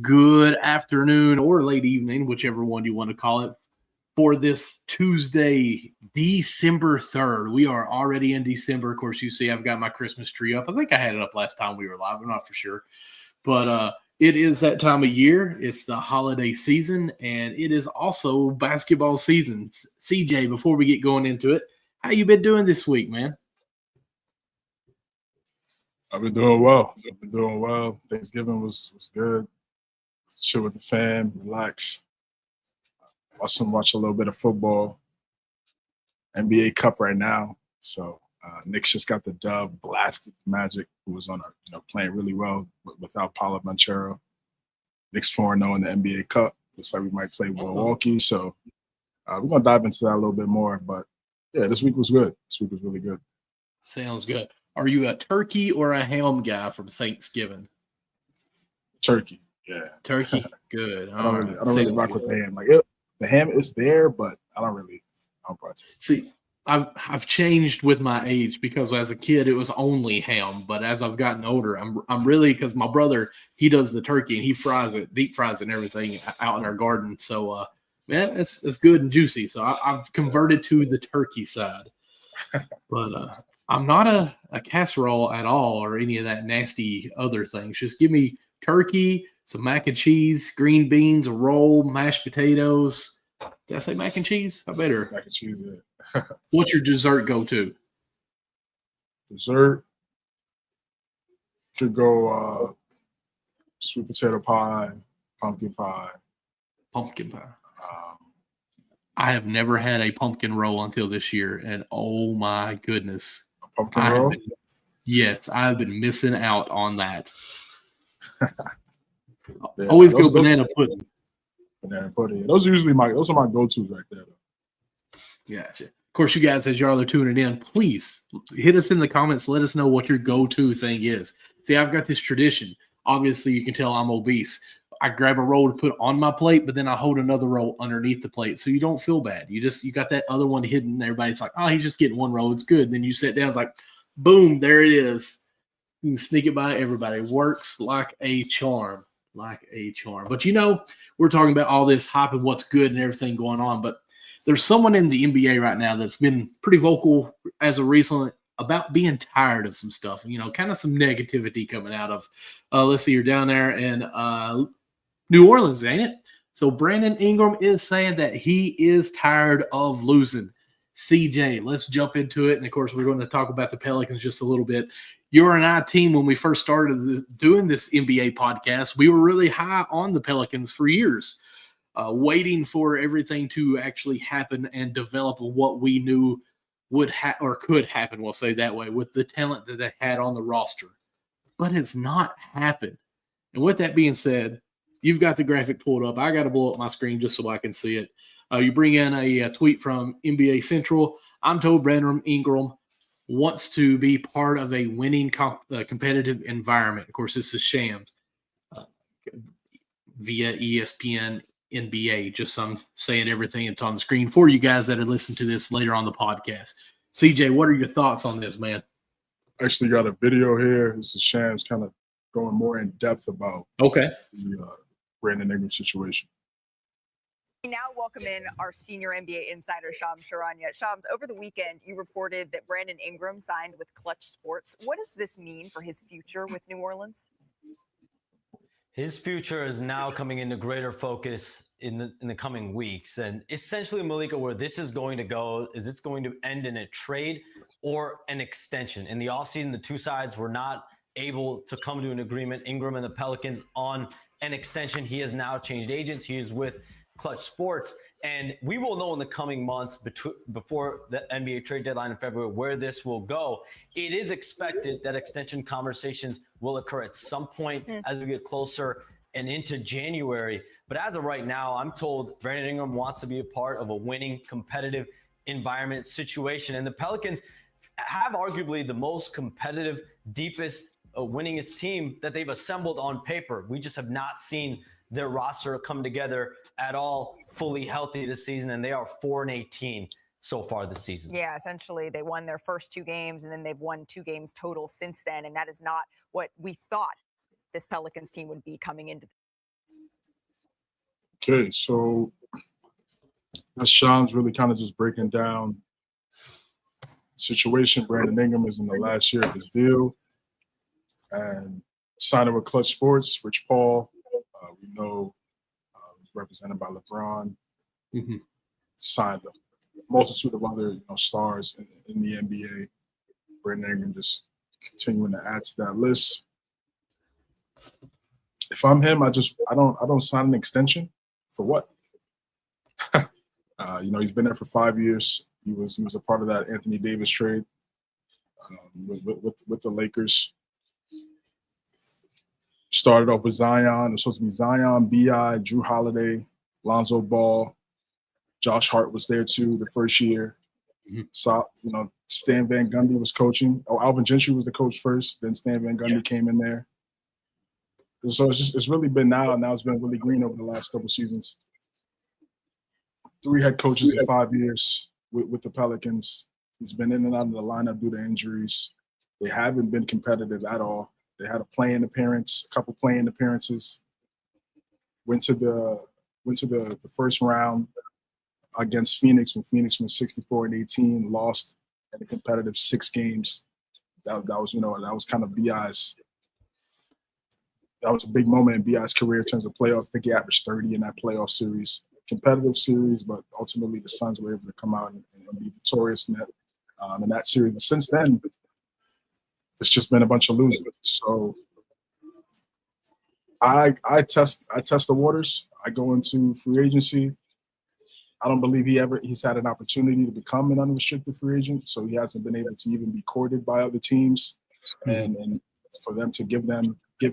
good afternoon or late evening, whichever one you want to call it, for this Tuesday, December 3rd. We are already in December. Of course, you see I've got my Christmas tree up. I think I had it up last time we were live. I'm not for sure. But it is that time of year. It's the holiday season, and it is also basketball season. CJ, before we get going into it, how you been doing this week, man? I've been doing well. Thanksgiving was good. Chill with the fam, relax. Watch a little bit of football. NBA Cup right now. So Knicks just got the dub, blasted Magic, who was on playing really well without Paolo Banchero. Knicks 4-0 in the NBA Cup. Looks like we might play Milwaukee. So we're gonna dive into that a little bit more. But yeah, this week was good. This week was really good. Sounds good. Are you a turkey or a ham guy from Thanksgiving? Turkey, yeah. Turkey, good. I don't really rock with the ham. The ham is there, but I don't partake. See, I've changed with my age because as a kid it was only ham, but as I've gotten older, I'm really, because my brother, he does the turkey and he fries it, deep fries it and everything out in our garden. So man, it's good and juicy. So I've converted to the turkey side. But I'm not a casserole at all or any of that nasty other things. Just give me turkey, some mac and cheese, green beans, a roll, mashed potatoes. Did I say mac and cheese? I better. Mac and cheese, yeah. What's your dessert go-to? Dessert could go sweet potato pie, pumpkin pie. Pumpkin pie. I have never had a pumpkin roll until this year, and oh my goodness. A pumpkin roll? Yes, I have been missing out on that. Yeah, always go banana pudding. Banana pudding. Those are my go-tos right there. Gotcha. Of course, you guys, as y'all are tuning in, please hit us in the comments. Let us know what your go-to thing is. See, I've got this tradition. Obviously, you can tell I'm obese. I grab a roll to put on my plate, but then I hold another roll underneath the plate, so you don't feel bad. You got that other one hidden. Everybody's like, "Oh, he's just getting one roll. It's good." Then you sit down, it's like, boom, there it is. You can sneak it by everybody. Works like a charm, But we're talking about all this hype and what's good and everything going on. But there's someone in the NBA right now that's been pretty vocal as of recently about being tired of some stuff. Kind of some negativity coming out of. Let's see, you're down there in New Orleans, ain't it? So Brandon Ingram is saying that he is tired of losing. CJ, let's jump into it. And, of course, we're going to talk about the Pelicans just a little bit. Your and I team, when we first started doing this NBA podcast, we were really high on the Pelicans for years, waiting for everything to actually happen and develop what we knew would or could happen, we'll say that way, with the talent that they had on the roster. But it's not happened. And with that being said, you've got the graphic pulled up. I got to blow up my screen just so I can see it. You bring in a tweet from NBA Central. I'm told Brandon Ingram wants to be part of a winning competitive environment. Of course, this is shams via ESPN NBA. Just I'm saying everything that's on the screen for you guys that are listening to this later on the podcast. CJ, what are your thoughts on this, man? I actually got a video here. This is Shams kind of going more in depth about the Brandon Ingram situation. We now welcome in our senior NBA insider, Shams Charania. Shams, over the weekend, you reported that Brandon Ingram signed with Clutch Sports. What does this mean for his future with New Orleans? His future is now coming into greater focus in the coming weeks. And essentially, Malika, where this is going to go is it's going to end in a trade or an extension. In the offseason, the two sides were not able to come to an agreement, Ingram and the Pelicans, on an extension. He has now changed agents. He is with Clutch Sports. And we will know in the coming months before the NBA trade deadline in February where this will go. It is expected that extension conversations will occur at some point as we get closer and into January. But as of right now, I'm told Brandon Ingram wants to be a part of a winning, competitive environment situation. And the Pelicans have arguably the most competitive, deepest, winningest team that they've assembled on paper. We just have not seen their roster come together at all fully healthy this season, and they are 4-18 so far this season. Yeah, essentially they won their first 2 games, and then they've won 2 games total since then, and that is not what we thought this Pelicans team would be coming into. Okay, so as Sean's really kind of just breaking down the situation. Brandon Ingram is in the last year of his deal, and signing with Clutch Sports, Rich Paul, we know he's represented by LeBron, signed a multitude of other stars in the NBA. Brandon Ingram just continuing to add to that list. If I'm him, I don't sign an extension. For what? He's been there for 5 years. He was a part of that Anthony Davis trade with the Lakers. Started off with Zion. It was supposed to be Zion, B.I., Drew Holiday, Lonzo Ball. Josh Hart was there too the first year. So, Stan Van Gundy was coaching. Oh, Alvin Gentry was the coach first. Then Stan Van Gundy came in there. So it's really been now it's been Willie Green over the last couple seasons. 3 head coaches in 5 years with the Pelicans. He's been in and out of the lineup due to injuries. They haven't been competitive at all. They had a couple playing appearances. Went to the first round against Phoenix when Phoenix went 64-18, lost in a competitive 6 games. That was kind of B.I.'s. That was a big moment in B.I.'s career in terms of playoffs. I think he averaged 30 in that playoff series. Competitive series, but ultimately the Suns were able to come out and be victorious in that series. But since then, it's just been a bunch of losing. So I test the waters. I go into free agency. I don't believe he's had an opportunity to become an unrestricted free agent, so he hasn't been able to even be courted by other teams, and for them to give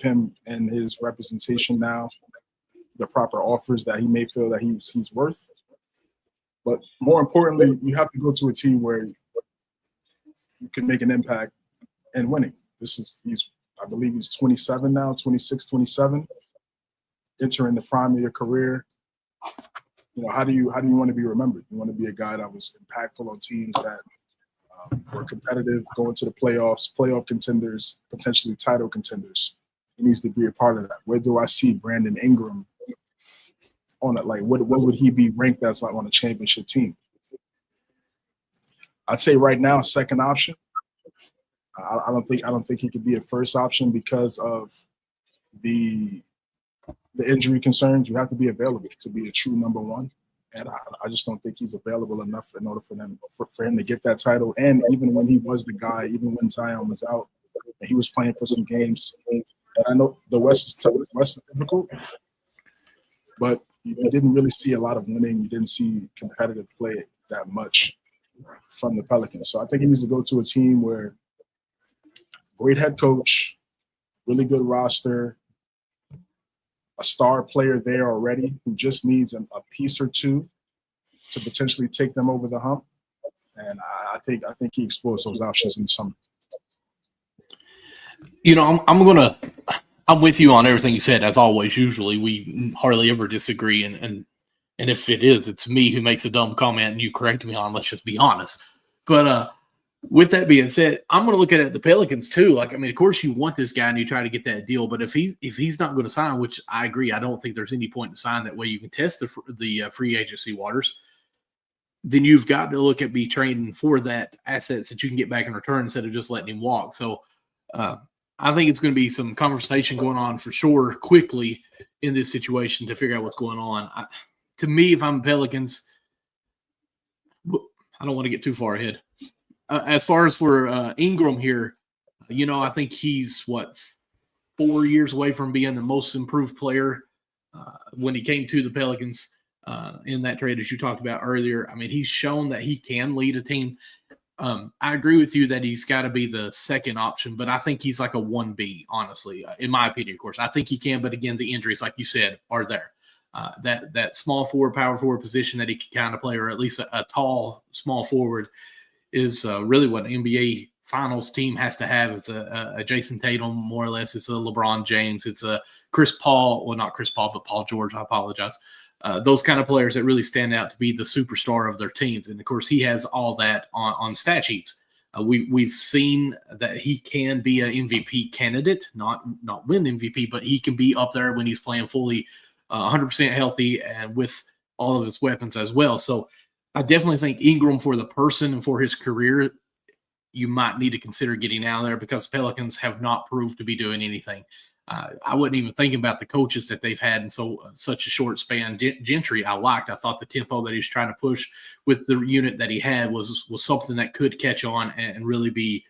him and his representation now the proper offers that he may feel that he's worth. But more importantly, you have to go to a team where you can make an impact and winning. I believe he's 27 now, 26, 27, entering the prime of your career. How do you want to be remembered? You want to be a guy that was impactful on teams that were competitive, going to the playoffs, playoff contenders, potentially title contenders. He needs to be a part of that. Where do I see Brandon Ingram on it? Like, what would he be ranked as like on a championship team? I'd say right now, second option. I don't think he could be a first option because of the injury concerns. You have to be available to be a true number one, and I just don't think he's available enough in order for him to get that title. And even when he was the guy, even when Zion was out, and he was playing for some games. And I know the West is tough. The West is difficult, but you didn't really see a lot of winning. You didn't see competitive play that much from the Pelicans. So I think he needs to go to a team where great head coach, really good roster, a star player there already who just needs a piece or two to potentially take them over the hump. And I think he explores those options in the summer. I'm with you on everything you said. As always, usually we hardly ever disagree, and if it is, it's me who makes a dumb comment and you correct me on. Let's just be honest. But with that being said, I'm going to look at it the Pelicans too. Like, I mean, of course you want this guy and you try to get that deal, but if he's not going to sign, which I agree, I don't think there's any point to sign. That way you can test the free agency waters. Then you've got to look at be trading for that assets that you can get back in return instead of just letting him walk. So I think it's going to be some conversation going on for sure quickly in this situation to figure out what's going on. To me, if I'm Pelicans, I don't want to get too far ahead. As far as for Ingram here, I think he's 4 years away from being the most improved player when he came to the Pelicans in that trade, as you talked about earlier. I mean, he's shown that he can lead a team. I agree with you that he's got to be the second option, but I think he's like a 1B, honestly, in my opinion, of course. I think he can, but again, the injuries, like you said, are there. That small forward, power forward position that he can kind of play, or at least a tall, small forward, is really what an NBA Finals team has to have. It's a Jason Tatum, more or less. It's a LeBron James. It's a Chris Paul. Well, not Chris Paul, but Paul George. I apologize. Those kind of players that really stand out to be the superstar of their teams. And, of course, he has all that on stat sheets. We've seen that he can be an MVP candidate, not win MVP, but he can be up there when he's playing fully 100% healthy and with all of his weapons as well. So I definitely think Ingram, for the person and for his career, you might need to consider getting out of there, because the Pelicans have not proved to be doing anything. I wasn't even thinking about the coaches that they've had in such a short span. Gentry, I liked. I thought the tempo that he was trying to push with the unit that he had was something that could catch on and really be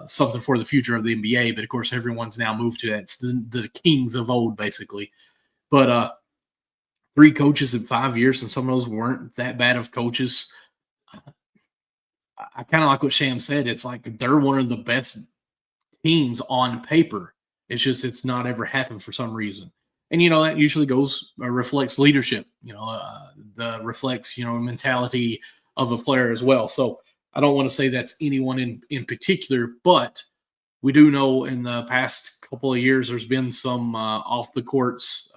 something for the future of the NBA. But of course, everyone's now moved to that. It's the kings of old, basically. But 3 coaches in 5 years, and some of those weren't that bad of coaches. I kind of like what Sham said. It's like they're one of the best teams on paper. It's just it's not ever happened for some reason. And, that usually reflects leadership, reflects, mentality of a player as well. So I don't want to say that's anyone in particular, but we do know in the past couple of years there's been some off the courts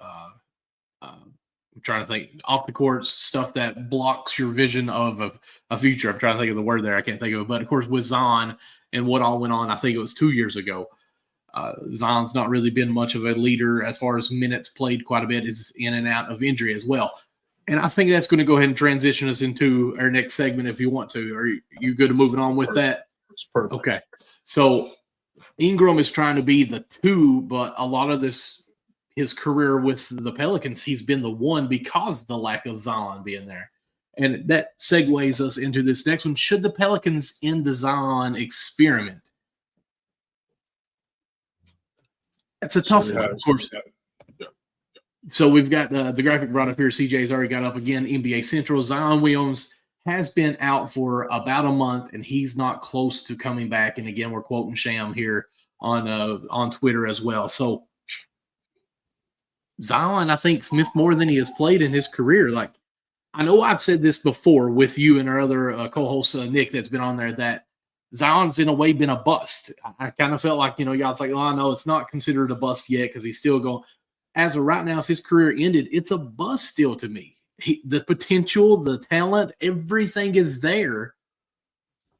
I'm trying to think off the courts stuff that blocks your vision of a future. I'm trying to think of the word there. I can't think of it. But of course, with Zion and what all went on, I think it was 2 years ago. Zion's not really been much of a leader as far as minutes played. Quite a bit is in and out of injury as well. And I think that's going to go ahead and transition us into our next segment if you want to. Are you good at moving on with that? It's perfect. Okay. So Ingram is trying to be the 2, but a lot of his career with the Pelicans, he's been the 1 because of the lack of Zion being there. And that segues us into this next one. Should the Pelicans end the Zion experiment? That's a tough one, of course. Yeah. So we've got the graphic brought up here. CJ's already got up again. NBA Central. Zion Williams has been out for about a month, and he's not close to coming back. And again, we're quoting Sham here on Twitter as well. So Zion, I think, has missed more than he has played in his career. Like, I know I've said this before with you and our other co-host, Nick, that's been on there, that Zion's in a way been a bust. I kind of felt like, y'all's like, I know it's not considered a bust yet because he's still going. As of right now, if his career ended, it's a bust still to me. The potential, the talent, everything is there,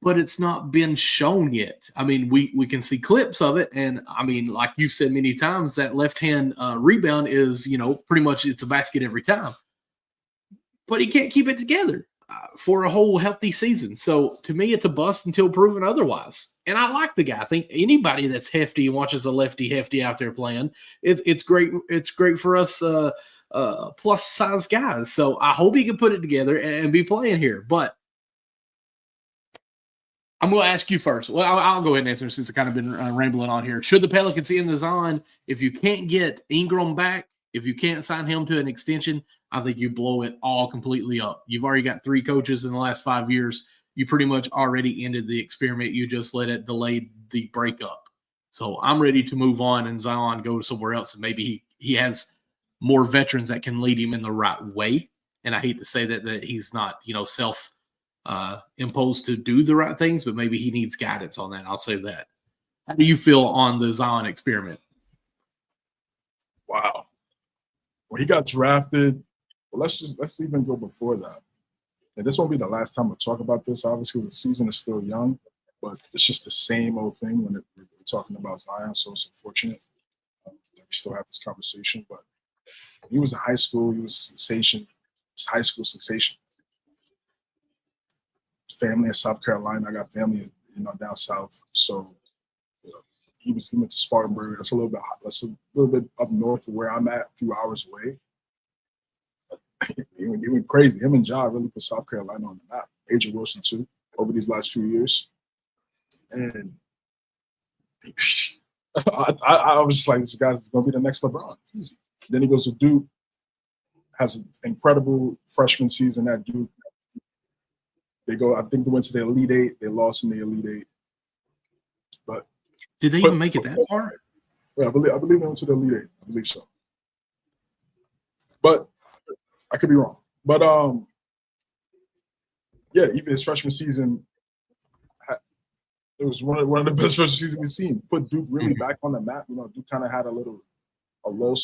but it's not been shown yet. I mean, we can see clips of it, and I mean, like you've said many times, that left-hand rebound is, pretty much it's a basket every time. But he can't keep it together for a whole healthy season. So to me, it's a bust until proven otherwise. And I like the guy. I think anybody that's hefty and watches a lefty hefty out there playing, it's great. It's great for us plus size guys. So I hope he can put it together and be playing here. But I'm going to ask you first. Well, I'll go ahead and answer since I've kind of been rambling on here. Should the Pelicans end the Zion? If you can't get Ingram back, if you can't sign him to an extension, I think you blow it all completely up. You've already got 3 coaches in the last 5 years. You pretty much already ended the experiment. You just let it delay the breakup. So I'm ready to move on and Zion go somewhere else. And maybe he has more veterans that can lead him in the right way. And I hate to say that he's not, self imposed to do the right things, but maybe he needs guidance on that. I'll say that. How do you feel on the Zion experiment? Wow. When he got drafted, well, let's even go before that. And this won't be the last time we'll talk about this, obviously, because the season is still young, but it's just the same old thing when we're talking about Zion. So it's unfortunate that we still have this conversation. But when he was in high school, he was sensation. His high school sensation. Family in South Carolina. I got family, down south. So he went to Spartanburg. That's a little bit up north of where I'm at, a few hours away. He went crazy. Him and Ja really put South Carolina on the map. Adrian Wilson too, over these last few years. And I was just like, this guy's going to be the next LeBron. Easy. Then he goes to Duke, has an incredible freshman season at Duke. I think they went to the Elite Eight. They lost in the Elite Eight. But did they even make it that far? Yeah, I believe they went to the Elite Eight. I believe so. But I could be wrong. But even his freshman season, it was one of the best freshman seasons we've seen. Put Duke really back on the map. Duke kind of had a low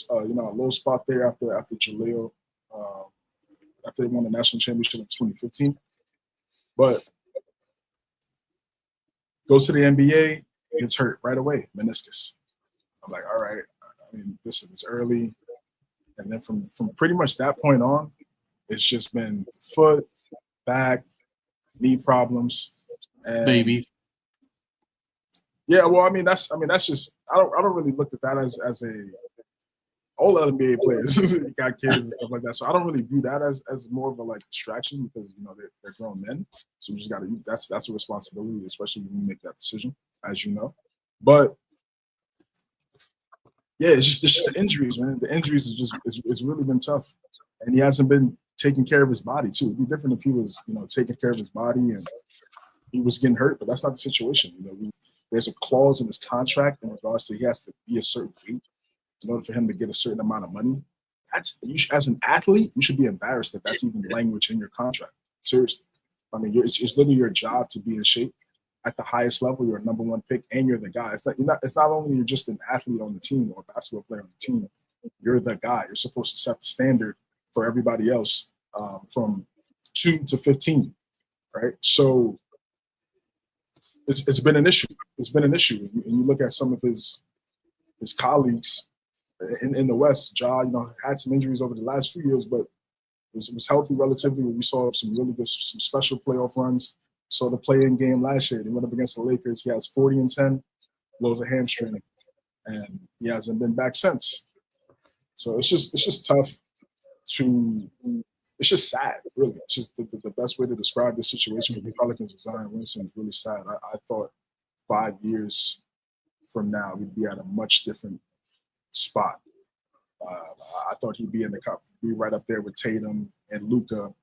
spot there after Jaleel, after they won the national championship in 2015. But goes to the NBA, gets hurt right away, meniscus. I'm like, all right. I mean, listen, it's early. And then from pretty much that point on, it's just been foot, back, knee problems. And Baby. Yeah, well, I mean that's just I don't really look at that as a all NBA players got kids and stuff like that. So I don't really view that as more of a like distraction because they're grown men. So we just gotta that's a responsibility, especially when you make that decision, as you know. But yeah, it's just the injuries, man. The injuries is just it's really been tough. And he hasn't been taking care of his body too. It'd be different if he was, taking care of his body and he was getting hurt, but that's not the situation. There's a clause in his contract in regards to he has to be a certain weight in order for him to get a certain amount of money. As an athlete, you should be embarrassed that that's even language in your contract. Seriously. I mean, it's literally your job to be in shape at the highest level. You're a number one pick, and you're the guy. It's not only you're just an athlete on the team or a basketball player on the team. You're the guy. You're supposed to set the standard for everybody else from 2 to 15, right? So it's been an issue. It's been an issue. And you look at some of his colleagues in the West. Ja, had some injuries over the last few years, but was healthy relatively. We saw some really good, some special playoff runs. Saw the play-in game last year. They went up against the Lakers. He has 40 and 10, blows a hamstring, and he hasn't been back since. So it's just tough to. It's just sad, really. It's just the best way to describe this situation with the Pelicans with Zion Williamson is really sad. I thought 5 years from now we'd be at a much different spot. I thought he'd be be right up there with Tatum and Luka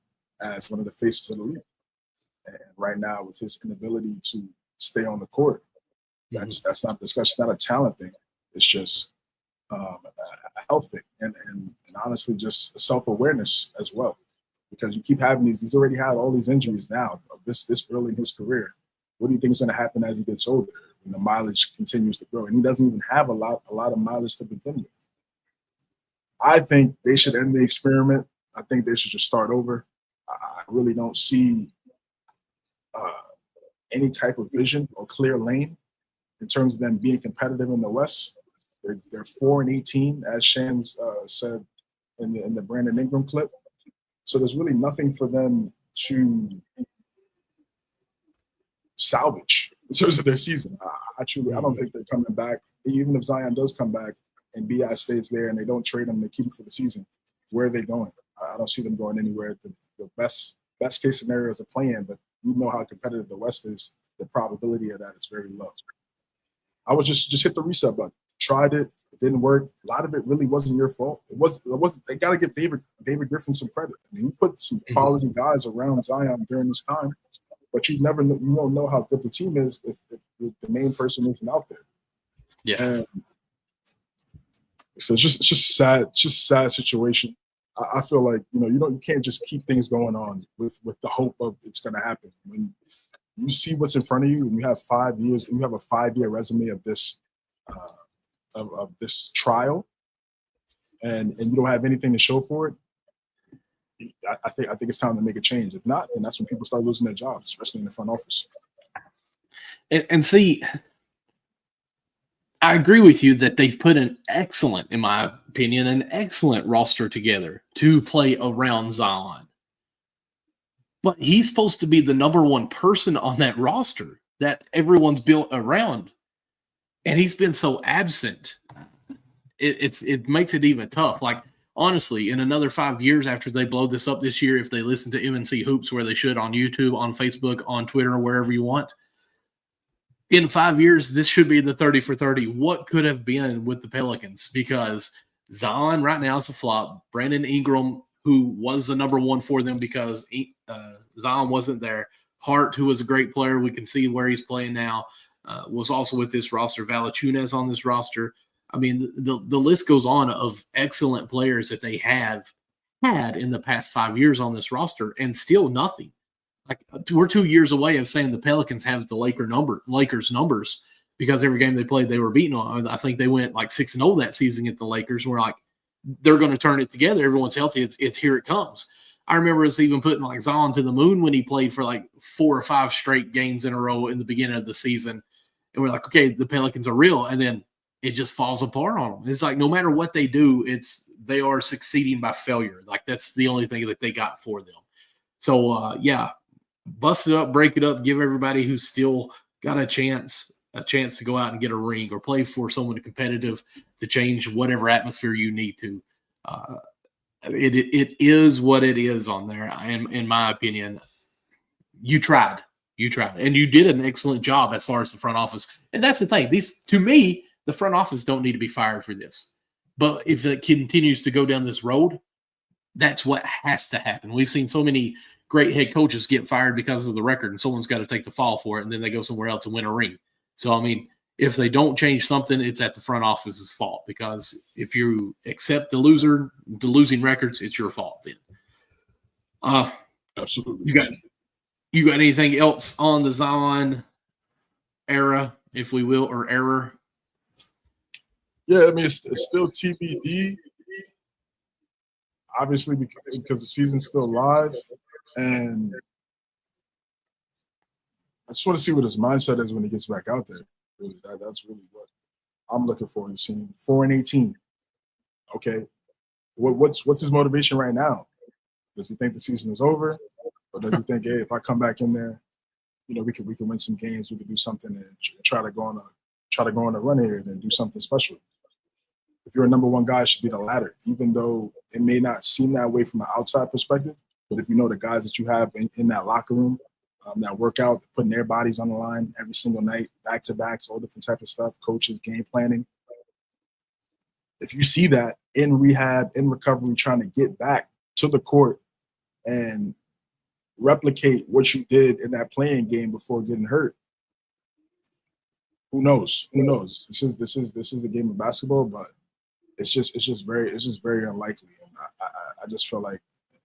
as one of the faces of the league. And right now, with his inability to stay on the court, that's not a discussion. It's not a talent thing. It's just a health thing, and honestly, just self-awareness as well. Because you keep having these. He's already had all these injuries now. This early in his career. What do you think is going to happen as he gets older and the mileage continues to grow? And he doesn't even have a lot of mileage to begin with. I think they should end the experiment. I think they should just start over. I really don't see any type of vision or clear lane in terms of them being competitive in the West. They're 4-18, as Shams said in the Brandon Ingram clip. So there's really nothing for them to salvage in terms of their season. I don't think they're coming back. Even if Zion does come back and B.I. stays there and they don't trade him, they keep him for the season, where are they going? I don't see them going anywhere. The best case scenario is a play-in, but we know how competitive the West is. The probability of that is very low. I would just hit the reset button. Tried it. It didn't work. A lot of it really wasn't your fault. It wasn't. They got to give David Griffin some credit. I mean, he put some quality guys around Zion during this time, but you won't know how good the team is if the main person isn't out there. Yeah. And so it's just sad. It's just a sad situation. I feel like you can't just keep things going on with the hope of it's going to happen. When you see what's in front of you, and you have 5 years, you have a 5-year resume of this of this trial, and you don't have anything to show for it. I think it's time to make a change. If not, then that's when people start losing their jobs, especially in the front office. And see, I agree with you that they've put in excellent roster together to play around Zion. But he's supposed to be the number one person on that roster that everyone's built around. And he's been so absent. It makes it even tough. Like, honestly, in another 5 years after they blow this up this year, if they listen to MNC Hoops where they should, on YouTube, on Facebook, on Twitter, wherever you want, in 5 years, this should be the 30 for 30. What could have been with the Pelicans? Because Zion right now is a flop. Brandon Ingram, who was the number one for them because Zion wasn't there. Hart, who was a great player, we can see where he's playing now, was also with this roster. Valanciunas on this roster. I mean, the list goes on of excellent players that they have had in the past 5 years on this roster, and still nothing. Like, we're 2 years away of saying the Pelicans has the Lakers numbers, because every game they played, they were beaten on. I think they went like 6-0 that season at the Lakers. And we're like, they're going to turn it together. Everyone's healthy. It's here it comes. I remember us even putting like Zion to the moon when he played for like 4 or 5 straight games in a row in the beginning of the season. And we're like, okay, the Pelicans are real. And then it just falls apart on them. It's like no matter what they do, they are succeeding by failure. Like that's the only thing that they got for them. So bust it up, break it up, give everybody who's still got a chance to go out and get a ring or play for someone competitive to change whatever atmosphere you need to. It is what it is on there. In my opinion, you tried, and you did an excellent job as far as the front office. And that's the thing. To me, the front office don't need to be fired for this. But if it continues to go down this road, that's what has to happen. We've seen so many great head coaches get fired because of the record, and someone's got to take the fall for it, and then they go somewhere else and win a ring. So, I mean, if they don't change something, it's at the front office's fault, because if you accept the losing records, it's your fault then. Absolutely. You got anything else on the Zion era, if we will, or error? Yeah, I mean, it's still TBD. Obviously, because the season's still live, and I just want to see what his mindset is when he gets back out there. Really, that's really what I'm looking for in seeing 4-18. Okay, what's his motivation right now? Does he think the season is over, or does he think, hey, if I come back in there, we can win some games, we can do something and try to go on a run here and then do something special? If you're a number one guy, it should be the latter, even though it may not seem that way from an outside perspective. But if you know the guys that you have in that locker room, that workout, putting their bodies on the line every single night, back-to-backs, all different type of stuff, coaches, game planning. If you see that in rehab, in recovery, trying to get back to the court and replicate what you did in that playing game before getting hurt, who knows? Who knows? This is the game of basketball, but it's just very unlikely. And I just feel like,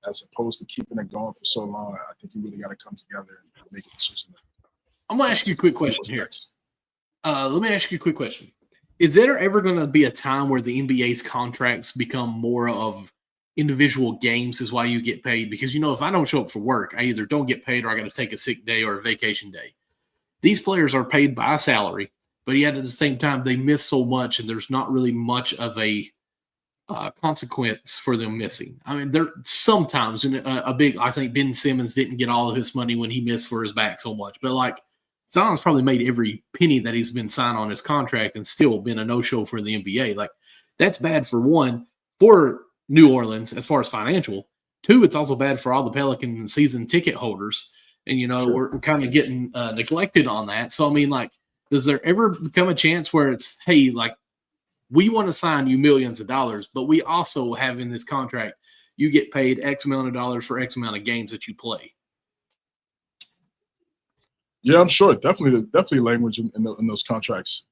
as opposed to keeping it going for so long, I think you really got to come together and make a decision. I'm going to ask you a quick question here. Let me ask you a quick question. Is there ever going to be a time where the NBA's contracts become more of individual games is why you get paid? Because, if I don't show up for work, I either don't get paid or I got to take a sick day or a vacation day. These players are paid by a salary, but yet at the same time, they miss so much, and there's not really much of a consequence for them missing. I mean, there sometimes I think Ben Simmons didn't get all of his money when he missed for his back so much, but like Zion's probably made every penny that he's been signed on his contract and still been a no-show for the NBA. Like, that's bad for one, for New Orleans as far as financial. Two, it's also bad for all the Pelican season ticket holders. And, Sure. We're kind of getting neglected on that. So, I mean, like, does there ever become a chance where it's, hey, like, we want to sign you millions of dollars, but we also have in this contract, you get paid X amount of dollars for X amount of games that you play? Yeah, I'm sure. Definitely language in those contracts.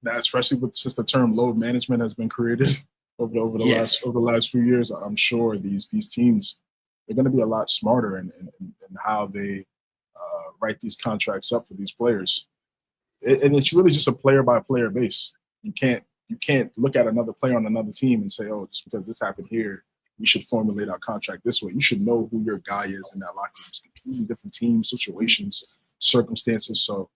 Now, especially since the term load management has been created over the last few years, I'm sure these teams are going to be a lot smarter in how they write these contracts up for these players. And it's really just a player by player base. You can't look at another player on another team and say, oh, just because this happened here, we should formulate our contract this way. You should know who your guy is in that locker room. It's completely different teams, situations, circumstances. So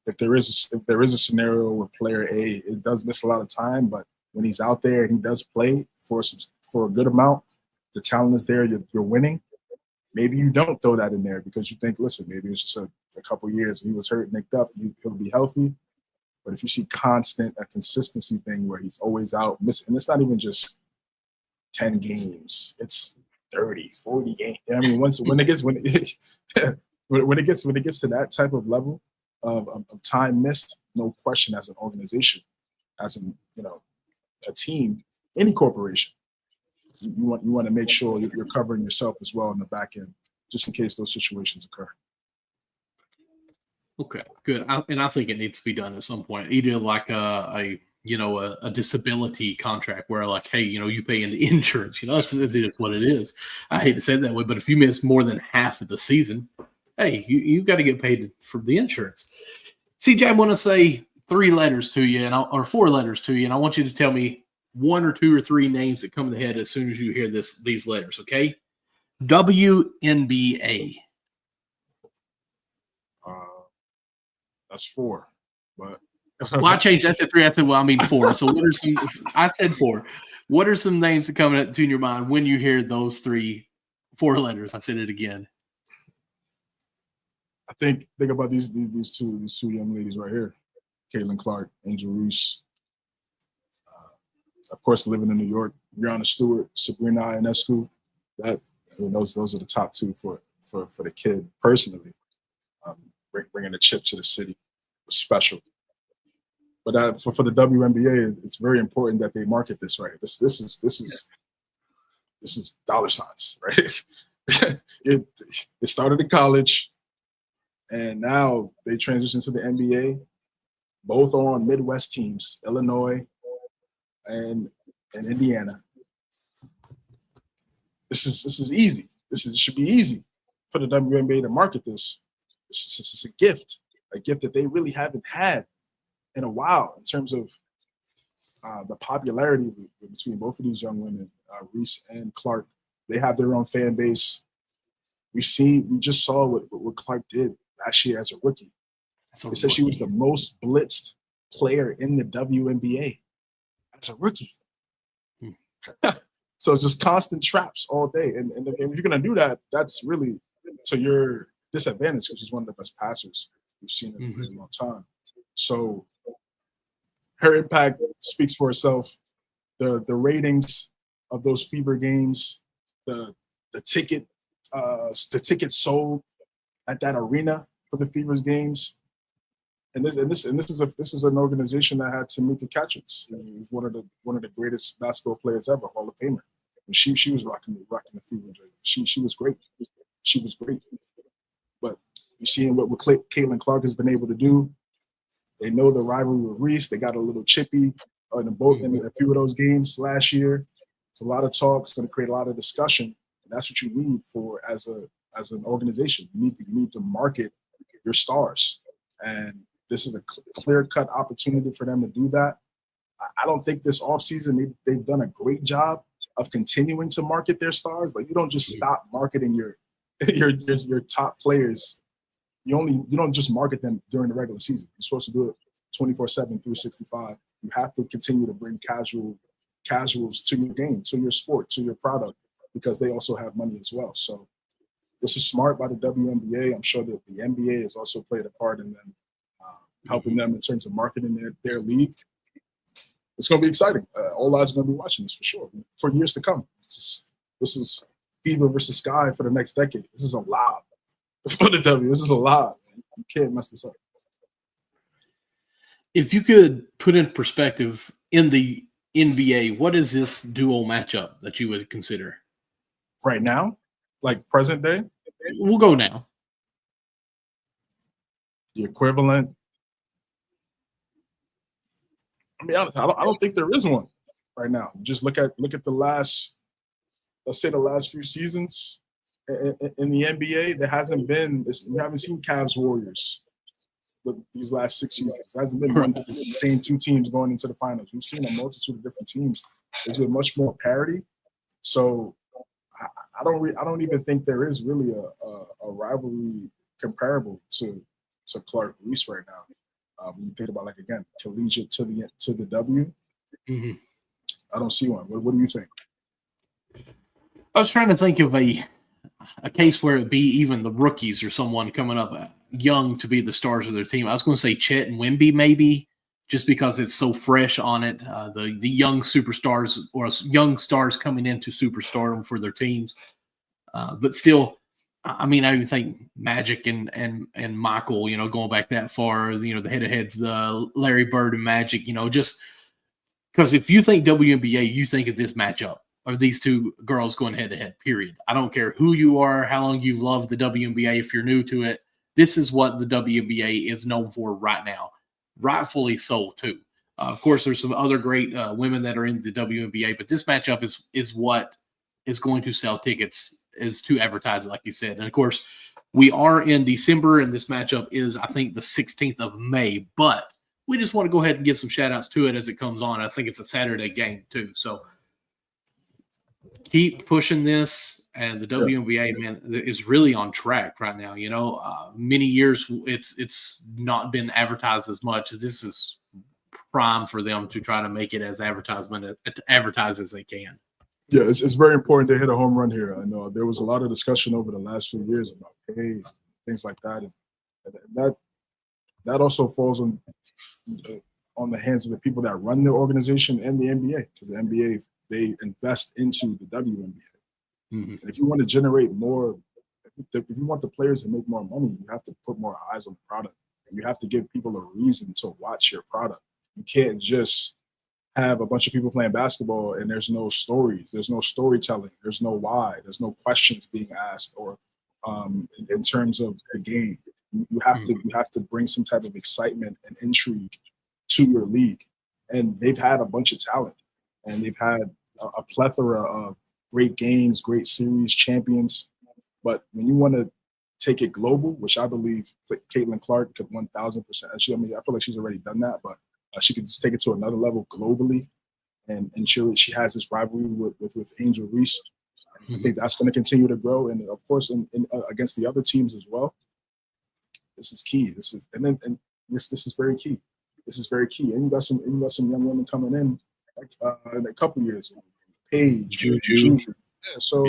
if there is a scenario where player A, it does miss a lot of time, but when he's out there and he does play for a good amount, the talent is there, you're winning. Maybe you don't throw that in there because you think, listen, maybe it's just a couple years. He was hurt, nicked up, he'll be healthy. But if you see a consistency thing where he's always out missing, and it's not even just 10 games, it's 30, 40 games. I mean, when it gets to that type of level of time missed, no question, as an organization, as a team, any corporation, you want to make sure you're covering yourself as well in the back end, just in case those situations occur. Okay, good. I think it needs to be done at some point, either like a disability contract where, like, hey, you pay into insurance. That's what it is. I hate to say it that way, but if you miss more than half of the season, hey, you got to get paid for the insurance. CJ, I want to say 3 letters to you, or 4 letters to you, and I want you to tell me 1 or 2 or 3 names that come to the head as soon as you hear these letters. Okay, WNBA. That's 4, but Well, I changed. I said 3. I said, well, I mean 4. So what are some? I said 4. What are some names that come to your mind when you hear those 4 letters? I said it again. I think about these two young ladies right here, Caitlin Clark, Angel Reese. Of course, living in New York, Brianna Stewart, Sabrina Ionescu. Those are the top 2 for the kid personally. Bringing the chip to the city was special. But for the WNBA, it's very important that they market this right. This is dollar signs, right? it started in college, and now they transitioned to the NBA. Both are on Midwest teams, Illinois and Indiana. This is easy. This should be easy for the WNBA to market this. This is a gift that they really haven't had in a while in terms of the popularity between both of these young women, Reese and Clark. They have their own fan base. We just saw what Clark did last year as a rookie. They said she was the most blitzed player in the WNBA as a rookie. So it's just constant traps all day. And if you're going to do that, that's really to your disadvantage because she's one of the best passers we've seen in a really long time. So her impact speaks for itself. The ratings of those Fever games, the tickets sold at that arena for the Fever's games. And this is an organization that had Tamika Catchings, who's one of the greatest basketball players ever, Hall of Famer. And she was rocking the Fever jersey. She was great. She was great. But you're seeing what Caitlin Clark has been able to do. They know the rivalry with Reese. They got a little chippy in a few of those games last year. It's a lot of talk. It's going to create a lot of discussion. And that's what you need for as an organization. You need to market your stars. And this is a clear-cut opportunity for them to do that. I don't think this offseason they've done a great job of continuing to market their stars. Like, you don't just stop marketing your top players. You don't just market them during the regular season. You're supposed to do it 24/7, 365. You have to continue to bring casuals to your game, to your sport, to your product, because they also have money as well. So this is smart by the WNBA. I'm sure that the NBA has also played a part in them, helping them in terms of marketing their league. It's going to be exciting. All eyes are going to be watching this for sure for years to come. This is Fever versus Sky for the next decade. This is a lot for the W. This is a lot. You can't mess this up. If you could put in perspective in the NBA, what is this duo matchup that you would consider? Right now? Like present day? We'll go now. The equivalent. I mean, I don't think there is one right now. Just look at the last few seasons in the NBA. There hasn't been this. We haven't seen Cavs Warriors these last 6 seasons. There hasn't been the same 2 teams going into the finals. We've seen a multitude of different teams. There's been much more parity. So I don't even think there is really a rivalry comparable to Clark Reese right now. When you think about, like, again, collegiate to the W, I don't see one. What do you think? I was trying to think of a case where it'd be even the rookies or someone coming up young to be the stars of their team. I was going to say Chet and Wemby maybe, just because it's so fresh on it. The young superstars or young stars coming into superstardom for their teams. But still, I mean, I even think Magic and Michael, going back that far, the head-to-heads, the Larry Bird and Magic, just because if you think WNBA, you think of this matchup of these two girls going head-to-head, period. I don't care who you are, how long you've loved the WNBA, if you're new to it. This is what the WNBA is known for right now. Rightfully so, too. Of course, there's some other great women that are in the WNBA, but this matchup is what is going to sell tickets, is to advertise it, like you said. And, of course, we are in December, and this matchup is, I think, the 16th of May. But we just want to go ahead and give some shout-outs to it as it comes on. I think it's a Saturday game, too. So keep pushing this. And the WNBA, man, is really on track right now. Many years it's not been advertised as much. This is prime for them to try to make it as advertised as they can. Yeah, it's very important to hit a home run here. I know there was a lot of discussion over the last few years about pay, things like that, and that also falls on the hands of the people that run the organization and the NBA, because the NBA, they invest into the WNBA. Mm-hmm. And if you want to generate more, if you want the players to make more money, you have to put more eyes on the product. You have to give people a reason to watch your product. You can't just have a bunch of people playing basketball and there's no stories, there's no storytelling, there's no why, there's no questions being asked, or in terms of the game. You have to bring some type of excitement and intrigue to your league. And they've had a bunch of talent, and they've had a plethora of great games, great series, champions. But when you want to take it global, which I believe Caitlin Clark could 1,000%. I feel like she's already done that, but she could just take it to another level globally and ensure she has this rivalry with Angel Reese. I think that's going to continue to grow, and of course, against the other teams as well. This is key. This is very key. This is very key. And you got some young women coming in a couple years. Paige, Juju. Yeah, so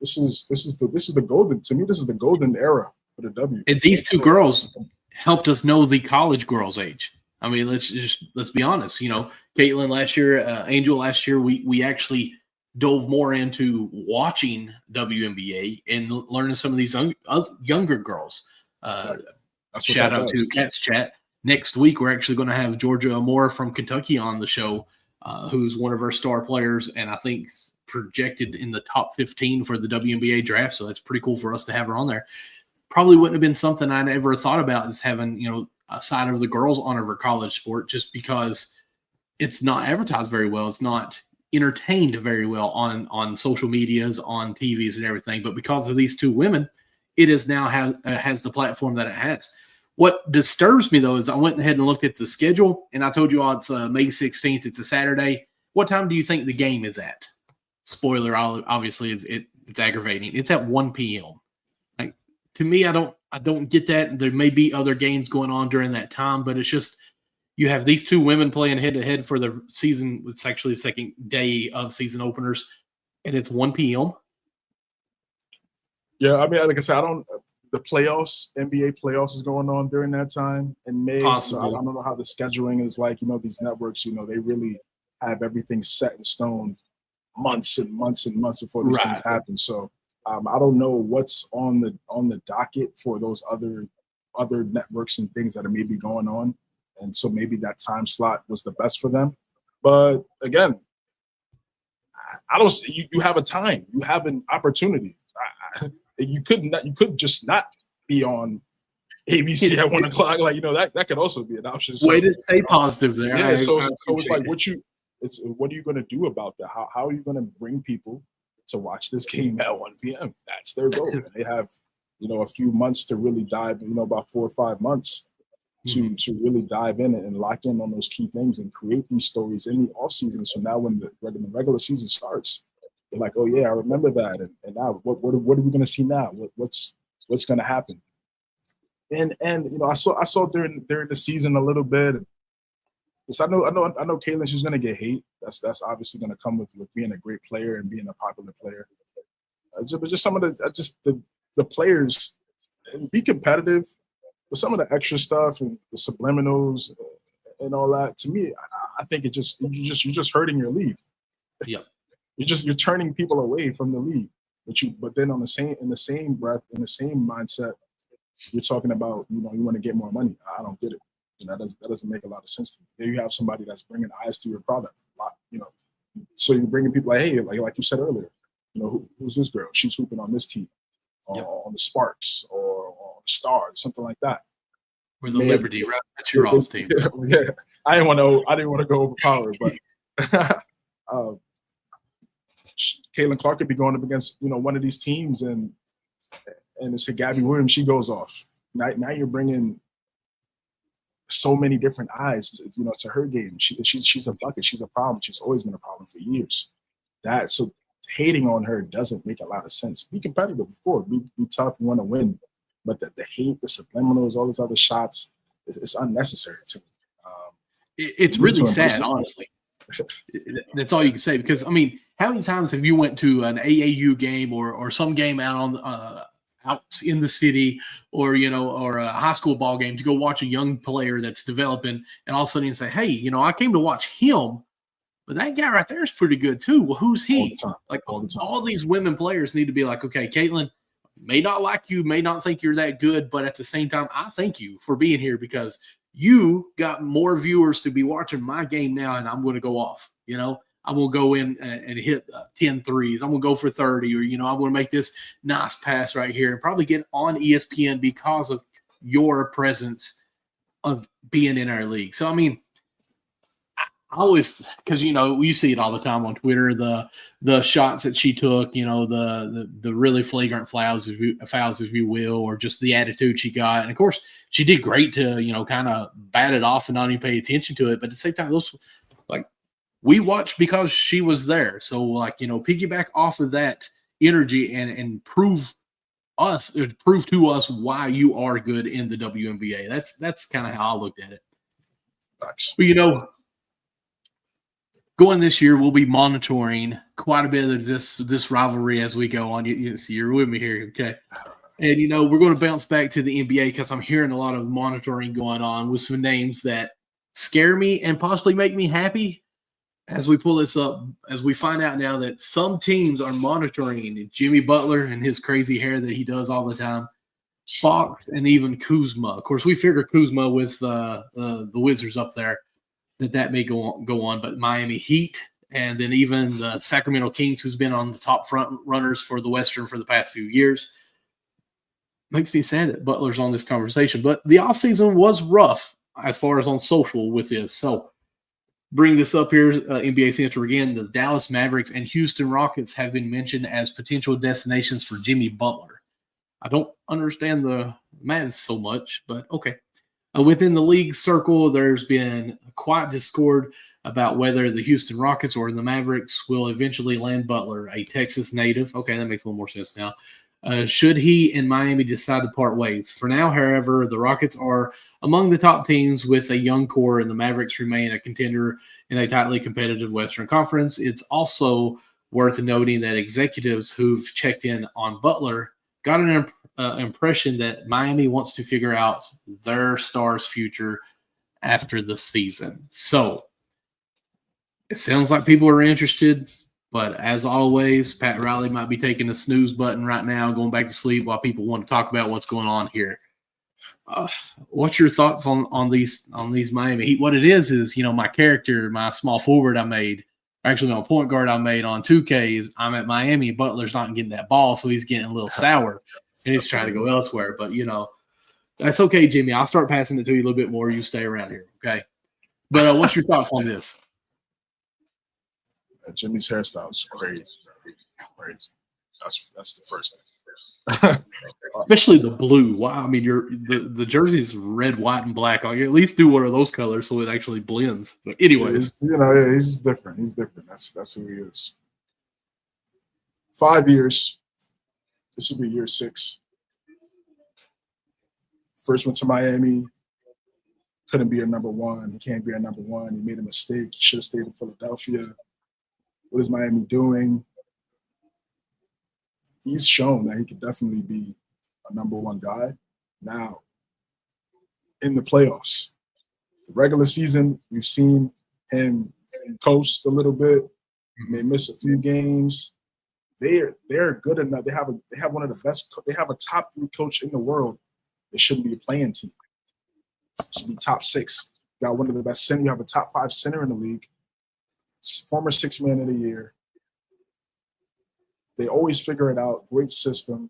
this is the golden. To me, this is the golden era for the W. And these two girls helped us know the college girls' age. I mean, let's be honest. You know, Caitlin last year, Angel last year, we actually dove more into watching WNBA and learning some of these younger girls. Shout out to Cats Chat. Next week, we're actually going to have Georgia Amore from Kentucky on the show, who's one of our star players, and I think projected in the top 15 for the WNBA draft. So that's pretty cool for us to have her on there. Probably wouldn't have been something I'd ever thought about, is having, you know, a side of the girls on of her college sport, just because it's not advertised very well. It's not entertained very well on social medias, on TVs and everything. But because of these two women, it is now has the platform that it has. What disturbs me, though, is I went ahead and looked at the schedule, and I told you all it's May 16th. It's a Saturday. What time do you think the game is at? Spoiler, obviously, it's aggravating. It's at 1 p.m. Like, to me, I don't get that. There may be other games going on during that time, but it's just you have these two women playing head-to-head for the season. It's actually the second day of season openers, and it's 1 p.m. Yeah, I mean, like I said, the playoffs, NBA playoffs is going on during that time in May. So I don't know how the scheduling is like. You know, these networks, you know, they really have everything set in stone months and months and months before these things happen. So I don't know what's on the docket for those other networks and things that are maybe going on. And so maybe that time slot was the best for them. But again, I don't see you have a time, you have an opportunity. You could just not be on ABC at 1 o'clock. Like, you know, that could also be an option. So, way to stay positive there. Yeah, so it's like what are you going to do about that? How are you going to bring people to watch this game at 1 p.m.? That's their goal. And they have, you know, a few months to really dive, you know, about 4 or 5 months to really dive in and lock in on those key things and create these stories in the off season. So now when the regular season starts, they're like, oh yeah, I remember that. And now what are we going to see now? What's going to happen? And you know, I saw during the season a little bit. I know Caitlin, she's going to get hate. That's obviously going to come with being a great player and being a popular player. But just some of the players, and be competitive. But some of the extra stuff and the subliminals and all that, to me, I think you're just hurting your league. Yep. You're turning people away from the league. But then in the same breath, in the same mindset, you're talking about, you know, you want to get more money. I don't get it. You know, that doesn't make a lot of sense to me. There you have somebody that's bringing eyes to your product. You know, so you're bringing people like, hey, like you said earlier, you know, who's this girl? She's hooping on this team, on the Sparks or on Stars, something like that. Or the Liberty, right? That's your all's team. Yeah, I didn't want to go overpowered, but Caitlin Clark could be going up against, you know, one of these teams, and it's a Gabby Williams. She goes off. Now you're bringing so many different eyes, you know, to her game. She's a bucket. She's a problem. She's always been a problem for years. So hating on her doesn't make a lot of sense. Be competitive, of course. Be tough. You want to win, but the hate, the subliminals, all these other shots, it's unnecessary to me. It's You need to really embrace sad, it. honestly. That's all you can say, because I mean, how many times have you went to an AAU game or some game out in the city, or or a high school ball game to go watch a young player that's developing, and all of a sudden you say, hey, I came to watch him, but that guy right there is pretty good too. Well, who's All he? the time. Like All the time. all these women players need to be like, okay, Caitlin may not like you, may not think you're that good, but at the same time, I thank you for being here, because you got more viewers to be watching my game now, and I'm going to go off. I'm going to go in and hit 10 threes. I'm going to go for 30, or, I'm going to make this nice pass right here and probably get on ESPN because of your presence of being in our league. So, I mean, I always, because, you see it all the time on Twitter, the shots that she took, the really flagrant fouls, if you will, or just the attitude she got. And, of course, she did great to, kind of bat it off and not even pay attention to it. But at the same time, we watched because she was there. So, piggyback off of that energy and prove to us why you are good in the WNBA. That's kind of how I looked at it. But, going this year, we'll be monitoring quite a bit of this rivalry as we go on. You're with me here, okay? And, we're going to bounce back to the NBA because I'm hearing a lot of monitoring going on with some names that scare me and possibly make me happy as we pull this up, as we find out now that some teams are monitoring Jimmy Butler and his crazy hair that he does all the time, Fox, and even Kuzma. Of course, we figure Kuzma with the Wizards up there, that may go on, but Miami Heat, and then even the Sacramento Kings, who's been on the top front runners for the Western for the past few years. Makes me sad that Butler's on this conversation, but the offseason was rough as far as on social with this. So bring this up here, NBA Central again. The Dallas Mavericks and Houston Rockets have been mentioned as potential destinations for Jimmy Butler. I don't understand the Mavs so much, but okay. Within the league circle, there's been quite discord about whether the Houston Rockets or the Mavericks will eventually land Butler, a Texas native. Okay, that makes a little more sense now. Should he and Miami decide to part ways? For now, however, the Rockets are among the top teams with a young core, and the Mavericks remain a contender in a tightly competitive Western Conference. It's also worth noting that executives who've checked in on Butler got an impression that Miami wants to figure out their star's future after the season. So it sounds like people are interested. But as always, Pat Riley might be taking the snooze button right now, going back to sleep while people want to talk about what's going on here. What's your thoughts on these Miami Heat? What it is my character, my small forward I made, actually my point guard I made on 2K is I'm at Miami. Butler's not getting that ball, so he's getting a little sour, and he's trying to go elsewhere. But that's okay, Jimmy. I'll start passing it to you a little bit more. You stay around here, okay? But what's your thoughts on this? Jimmy's hairstyle is crazy. That's the first thing. Especially the blue. Wow, I mean, the jersey's red, white, and black. Like, at least do one of those colors so it actually blends. But anyways, he's different. He's different. That's who he is. 5 years. This will be year 6. First went to Miami. Couldn't be a number one. He can't be a number one. He made a mistake. He should have stayed in Philadelphia. What is Miami doing? He's shown that he could definitely be a number one guy. Now, in the playoffs, the regular season, we've seen him coast a little bit. May miss a few games. They're good enough. They have one of the best. They have a top 3 coach in the world. They shouldn't be a playing team. It should be top 6. You got one of the best center. You have a top 5 center in the league. Former 6th man of the year. They always figure it out. Great system.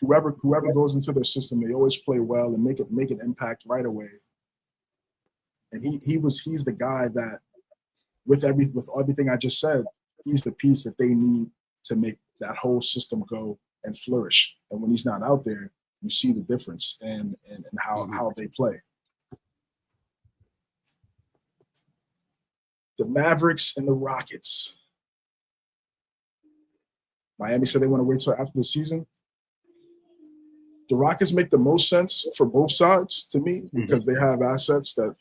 Whoever goes into their system, they always play well and make an impact right away. And he's the guy that, with everything I just said, he's the piece that they need to make that whole system go and flourish. And when he's not out there, you see the difference and how they play. The Mavericks and the Rockets. Miami said they want to wait till after the season. the Rockets make the most sense for both sides to me because they have assets that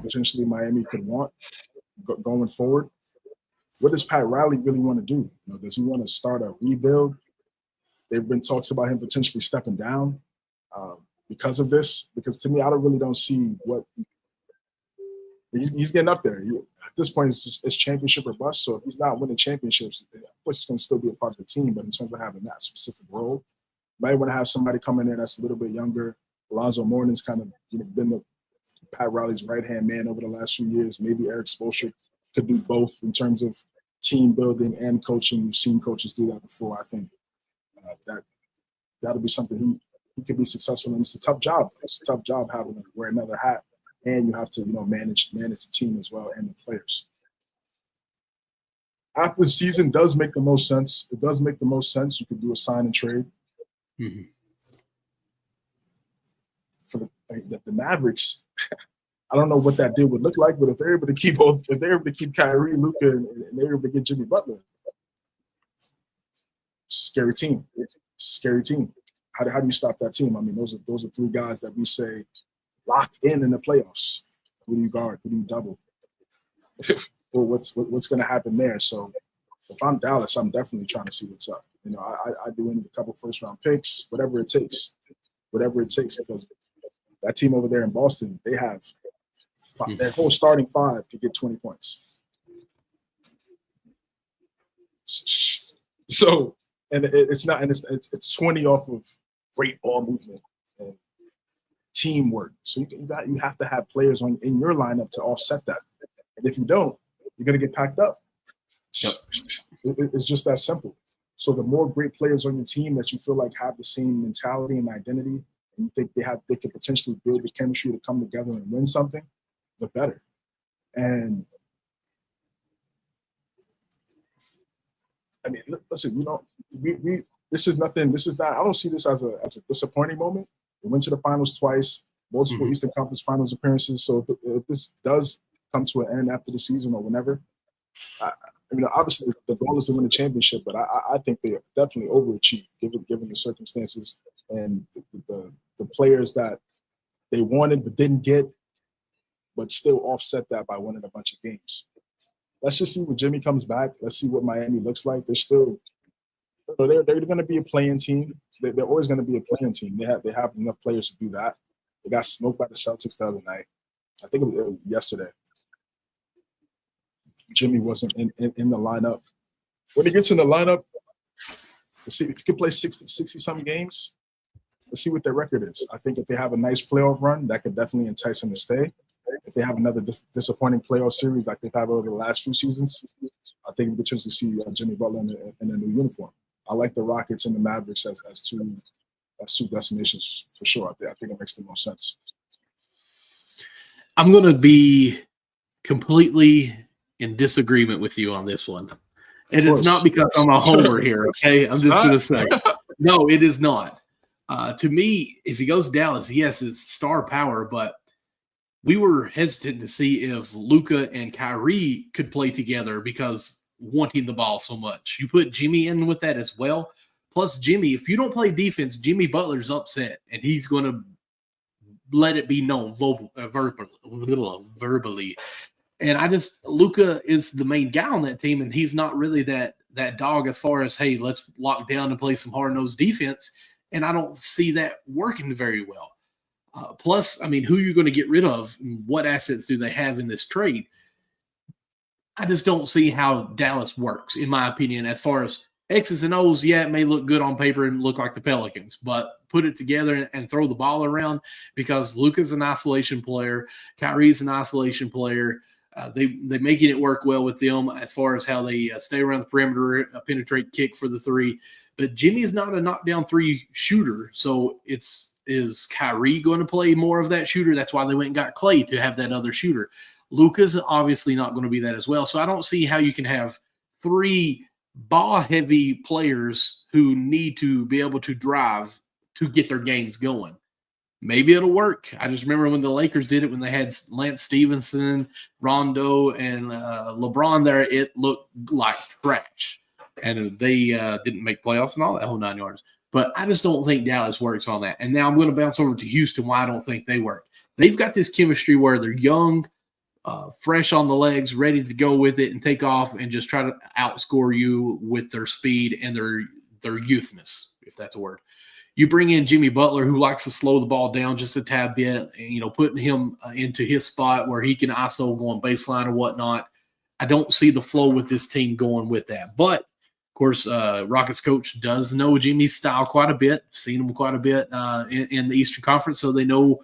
potentially Miami could want going forward. What does Pat Riley really want to do? You know, does he want to start a rebuild? There have been talks about him potentially stepping down because of this. Because to me, I don't see what he's getting up there. At this point, it's championship or bust. So if he's not winning championships, of course he's going to still be a part of the team. But in terms of having that specific role, you might want to have somebody come in there that's a little bit younger. Alonzo Mourning's kind of been the Pat Riley's right-hand man over the last few years. Maybe Eric Spoelstra could do both in terms of team building and coaching. We've seen coaches do that before. I think that'll be something he could be successful in. It's a tough job. It's a tough job having to wear another hat, and you have to manage the team as well and the players. After the season does make the most sense. It does make the most sense. You could do a sign and trade. Mm-hmm. For the Mavericks, I don't know what that deal would look like, but if they're able to keep Kyrie, Luka, and they're able to get Jimmy Butler, it's a scary team. It's a scary team. How do you stop that team? I mean, those are three guys that we say locked in the playoffs. Who do you guard? Who do you double? Or what's going to happen there? So if I'm Dallas, I'm definitely trying to see what's up. I do in a couple first round picks, whatever it takes, because that team over there in Boston, they have their whole starting five to get 20 points. So, and it's 20 off of great ball movement and teamwork. So you have to have players in your lineup to offset that. And if you don't, you're going to get packed up. Yep. It's just that simple. So the more great players on your team that you feel like have the same mentality and identity, and you think they could potentially build the chemistry to come together and win something, the better. And I mean, listen, this is nothing. This is not. I don't see this as a disappointing moment. We went to the finals twice, multiple Eastern Conference Finals appearances. So if this does come to an end after the season or whenever, obviously the goal is to win the championship, but I think they definitely overachieved given the circumstances and the players that they wanted but didn't get, but still offset that by winning a bunch of games. Let's just see when Jimmy comes back. Let's see what Miami looks like. They're going to be a playing team. They're always going to be a playing team. They have enough players to do that. They got smoked by the Celtics the other night. I think it was yesterday. Jimmy wasn't in the lineup. When he gets in the lineup, let's see if he can play 60-some games. Let's see what their record is. I think if they have a nice playoff run, that could definitely entice him to stay. If they have another disappointing playoff series like they've had over the last few seasons, I think we could potentially see Jimmy Butler in a new uniform. I like the Rockets and the Mavericks as two destinations for sure. I think it makes the most sense. I'm going to be completely in disagreement with you on this one. And it's not because I'm a homer here, okay? I'm just going to say, no, it is not. To me, if he goes to Dallas, yes, it's star power, but we were hesitant to see if Luka and Kyrie could play together because wanting the ball so much. You put Jimmy in with that as well. Plus, Jimmy, if you don't play defense, Jimmy Butler's upset, and he's going to let it be known verbally. And Luka is the main guy on that team, and he's not really that dog as far as, hey, let's lock down and play some hard-nosed defense. And I don't see that working very well. Plus, I mean, who are you going to get rid of? What assets do they have in this trade? I just don't see how Dallas works, in my opinion, as far as X's and O's. Yeah, it may look good on paper and look like the Pelicans, but put it together and throw the ball around, because Luka's an isolation player. Kyrie's an isolation player. They're making it work well with them as far as how they stay around the perimeter, penetrate, kick for the three. But Jimmy is not a knockdown three shooter, so is Kyrie going to play more of that shooter? That's why they went and got Klay, to have that other shooter. Luka's obviously not going to be that as well. So I don't see how you can have three ball-heavy players who need to be able to drive to get their games going. Maybe it'll work. I just remember when the Lakers did it, when they had Lance Stevenson, Rondo, and LeBron there, it looked like trash. And they didn't make playoffs and all that whole 9 yards. But I just don't think Dallas works on that. And now I'm going to bounce over to Houston, why I don't think they work. They've got this chemistry where they're young, fresh on the legs, ready to go with it and take off and just try to outscore you with their speed and their youthness, if that's a word. You bring in Jimmy Butler, who likes to slow the ball down just a tad bit, and, putting him into his spot where he can ISO go on baseline or whatnot. I don't see the flow with this team going with that. But, of course, Rockets coach does know Jimmy's style quite a bit, seen him quite a bit in the Eastern Conference, so they know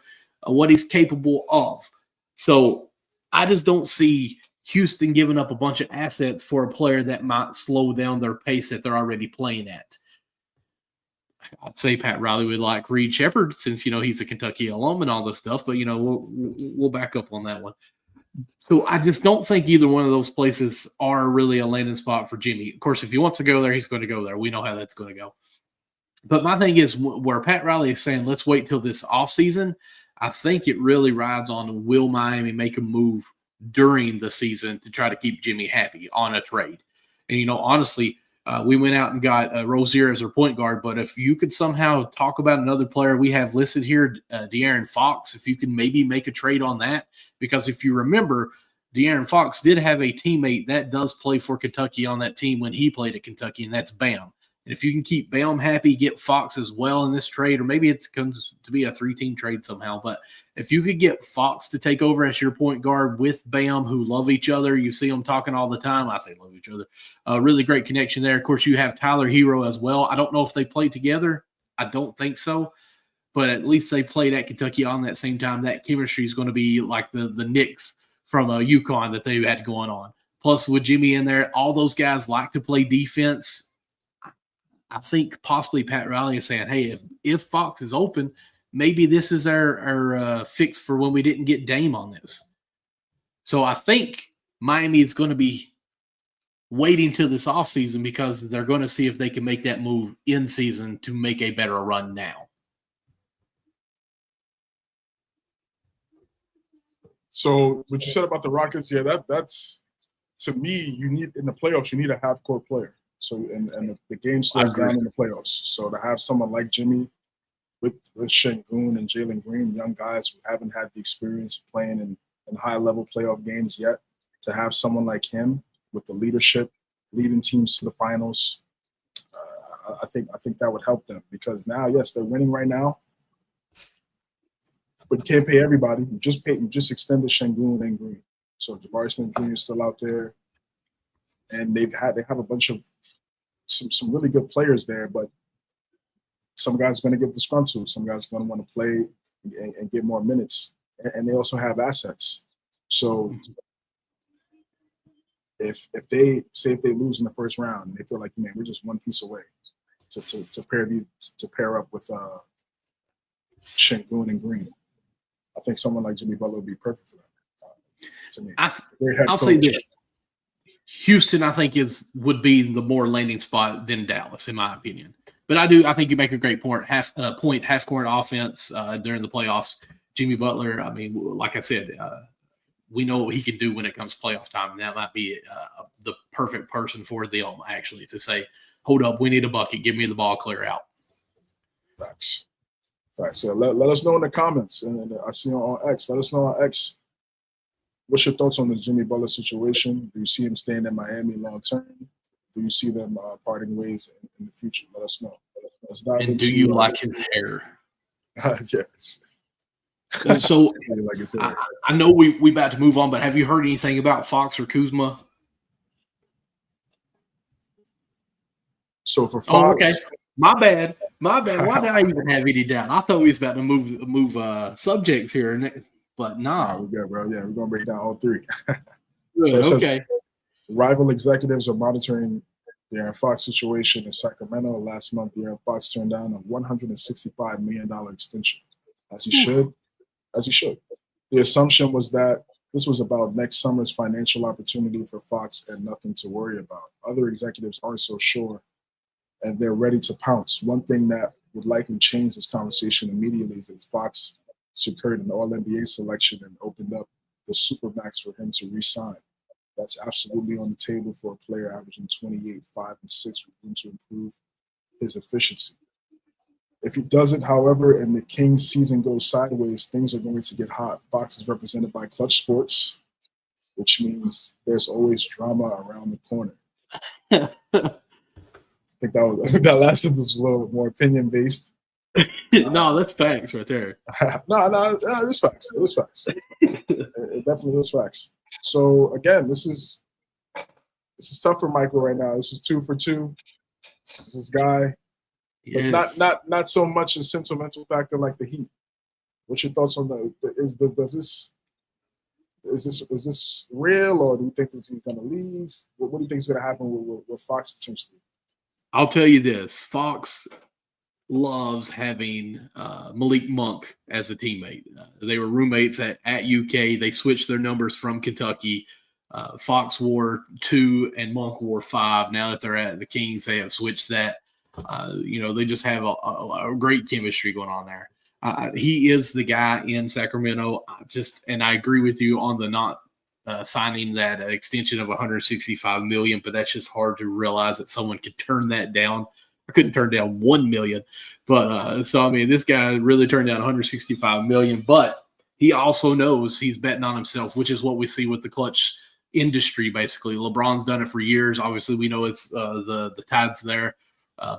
what he's capable of. So I just don't see Houston giving up a bunch of assets for a player that might slow down their pace that they're already playing at. I'd say Pat Riley would like Reed Shepherd since, he's a Kentucky alum and all this stuff, but, we'll back up on that one. So I just don't think either one of those places are really a landing spot for Jimmy. Of course, if he wants to go there, he's going to go there. We know how that's going to go. But my thing is where Pat Riley is saying, let's wait till this offseason, I think it really rides on will Miami make a move during the season to try to keep Jimmy happy on a trade. And, honestly, we went out and got Rozier as our point guard, but if you could somehow talk about another player we have listed here, De'Aaron Fox, if you can maybe make a trade on that, because if you remember, De'Aaron Fox did have a teammate that does play for Kentucky on that team when he played at Kentucky, and that's Bam. And if you can keep Bam happy, get Fox as well in this trade, or maybe it comes to be a 3-team trade somehow. But if you could get Fox to take over as your point guard with Bam, who love each other, you see them talking all the time. I say love each other. Really great connection there. Of course, you have Tyler Hero as well. I don't know if they played together. I don't think so. But at least they played at Kentucky on that same time. That chemistry is going to be like the Knicks from UConn that they had going on. Plus, with Jimmy in there, all those guys like to play defense. I think possibly Pat Riley is saying, hey, if Fox is open, maybe this is our fix for when we didn't get Dame on this. So I think Miami is going to be waiting till this offseason because they're going to see if they can make that move in season to make a better run now. So what you said about the Rockets, that's to me, you need in the playoffs, you need a half-court player. So and the game slows down in the playoffs. So to have someone like Jimmy with Şengün and Jalen Green, young guys who haven't had the experience of playing in high-level playoff games yet, to have someone like him with the leadership, leading teams to the finals, I think that would help them because now, yes, they're winning right now, but you can't pay everybody. You just extended Şengün and Green. So Jabari Smith Jr. is still out there. And they have a bunch of some really good players there, but some guys are going to get disgruntled. Some guys are going to want to play and get more minutes. And they also have assets. So if they lose in the first round, they feel like, man, we're just one piece away to pair up with Şengün and Green. I think someone like Jimmy Butler would be perfect for that. To me, I'll say this. Houston, I think, would be the more landing spot than Dallas, in my opinion. But I think you make a great point. Half-court offense during the playoffs. Jimmy Butler, I mean, like I said, we know what he can do when it comes to playoff time, and that might be the perfect person for them, actually, to say, hold up, we need a bucket. Give me the ball, clear out. Facts. So let us know in the comments. And I see on X. Let us know on X. What's your thoughts on this Jimmy Butler situation? Do you see him staying in Miami long term? Do you see them parting ways in the future? Let us know. And do you like his hair? Yes. So I know we about to move on, but have you heard anything about Fox or Kuzma? So for Fox, oh, okay. My bad. Why did I even have any doubt? I thought we was about to move subjects here, but nah. We're good, bro. Yeah, we're gonna break down all three. Good, okay. Rival executives are monitoring the De'Aaron Fox situation in Sacramento. Last month, De'Aaron Fox turned down a $165 million extension, as he should. The assumption was that this was about next summer's financial opportunity for Fox and nothing to worry about. Other executives aren't so sure, and they're ready to pounce. One thing that would likely change this conversation immediately is if Fox secured an All-NBA selection and opened up the Supermax for him to re-sign. That's absolutely on the table for a player averaging 28, 5, and 6 with room to improve his efficiency. If he doesn't, however, and the Kings season goes sideways, things are going to get hot. Fox is represented by Clutch Sports, which means there's always drama around the corner. I think that last sentence was a little more opinion based. No, that's facts right there. No, it is facts. It is facts. It definitely is facts. So again, this is tough for Michael right now. This is 2 for 2. This is his guy, Yes. but not so much a sentimental factor like the Heat. What's your thoughts on the? Is this real, or do you think he's going to leave? What do you think is going to happen with Fox potentially? I'll tell you this: Fox loves having Malik Monk as a teammate. They were roommates at UK. They switched their numbers from Kentucky. Fox wore 2 and Monk wore 5. Now that they're at the Kings, they have switched that. They just have a great chemistry going on there. He is the guy in Sacramento. And I agree with you on the not signing that extension of $165 million, but that's just hard to realize that someone could turn that down. I couldn't turn down $1 million, but this guy really turned down $165 million. But he also knows he's betting on himself, which is what we see with the clutch industry. Basically, LeBron's done it for years. Obviously, we know it's the tides there,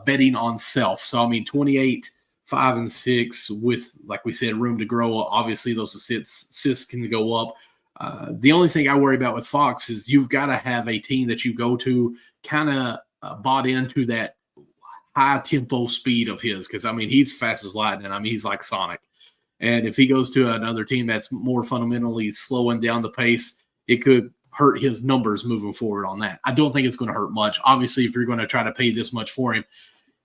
betting on self. So 28, 5 and 6 with, like we said, room to grow. Obviously, those assists can go up. The only thing I worry about with Fox is you've got to have a team that you go to kind of bought into that high tempo speed of his, because he's fast as lightning. He's like Sonic. And if he goes to another team that's more fundamentally slowing down the pace, it could hurt his numbers moving forward on that. I don't think it's going to hurt much. Obviously, if you're going to try to pay this much for him,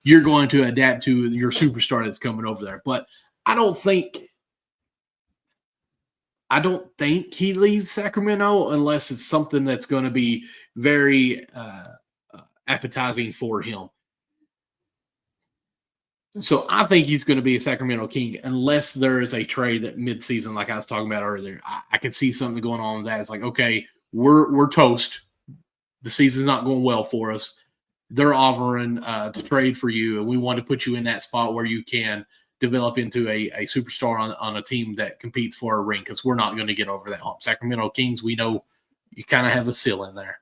you're going to adapt to your superstar that's coming over there. But I don't think he leaves Sacramento unless it's something that's going to be very appetizing for him. So I think he's going to be a Sacramento King unless there is a trade that midseason, like I was talking about earlier. I could see something going on with that. It's like, okay, we're toast. The season's not going well for us. They're offering to trade for you, and we want to put you in that spot where you can develop into a superstar on a team that competes for a ring, because we're not going to get over that hump. Sacramento Kings, we know you kind of have a ceiling there.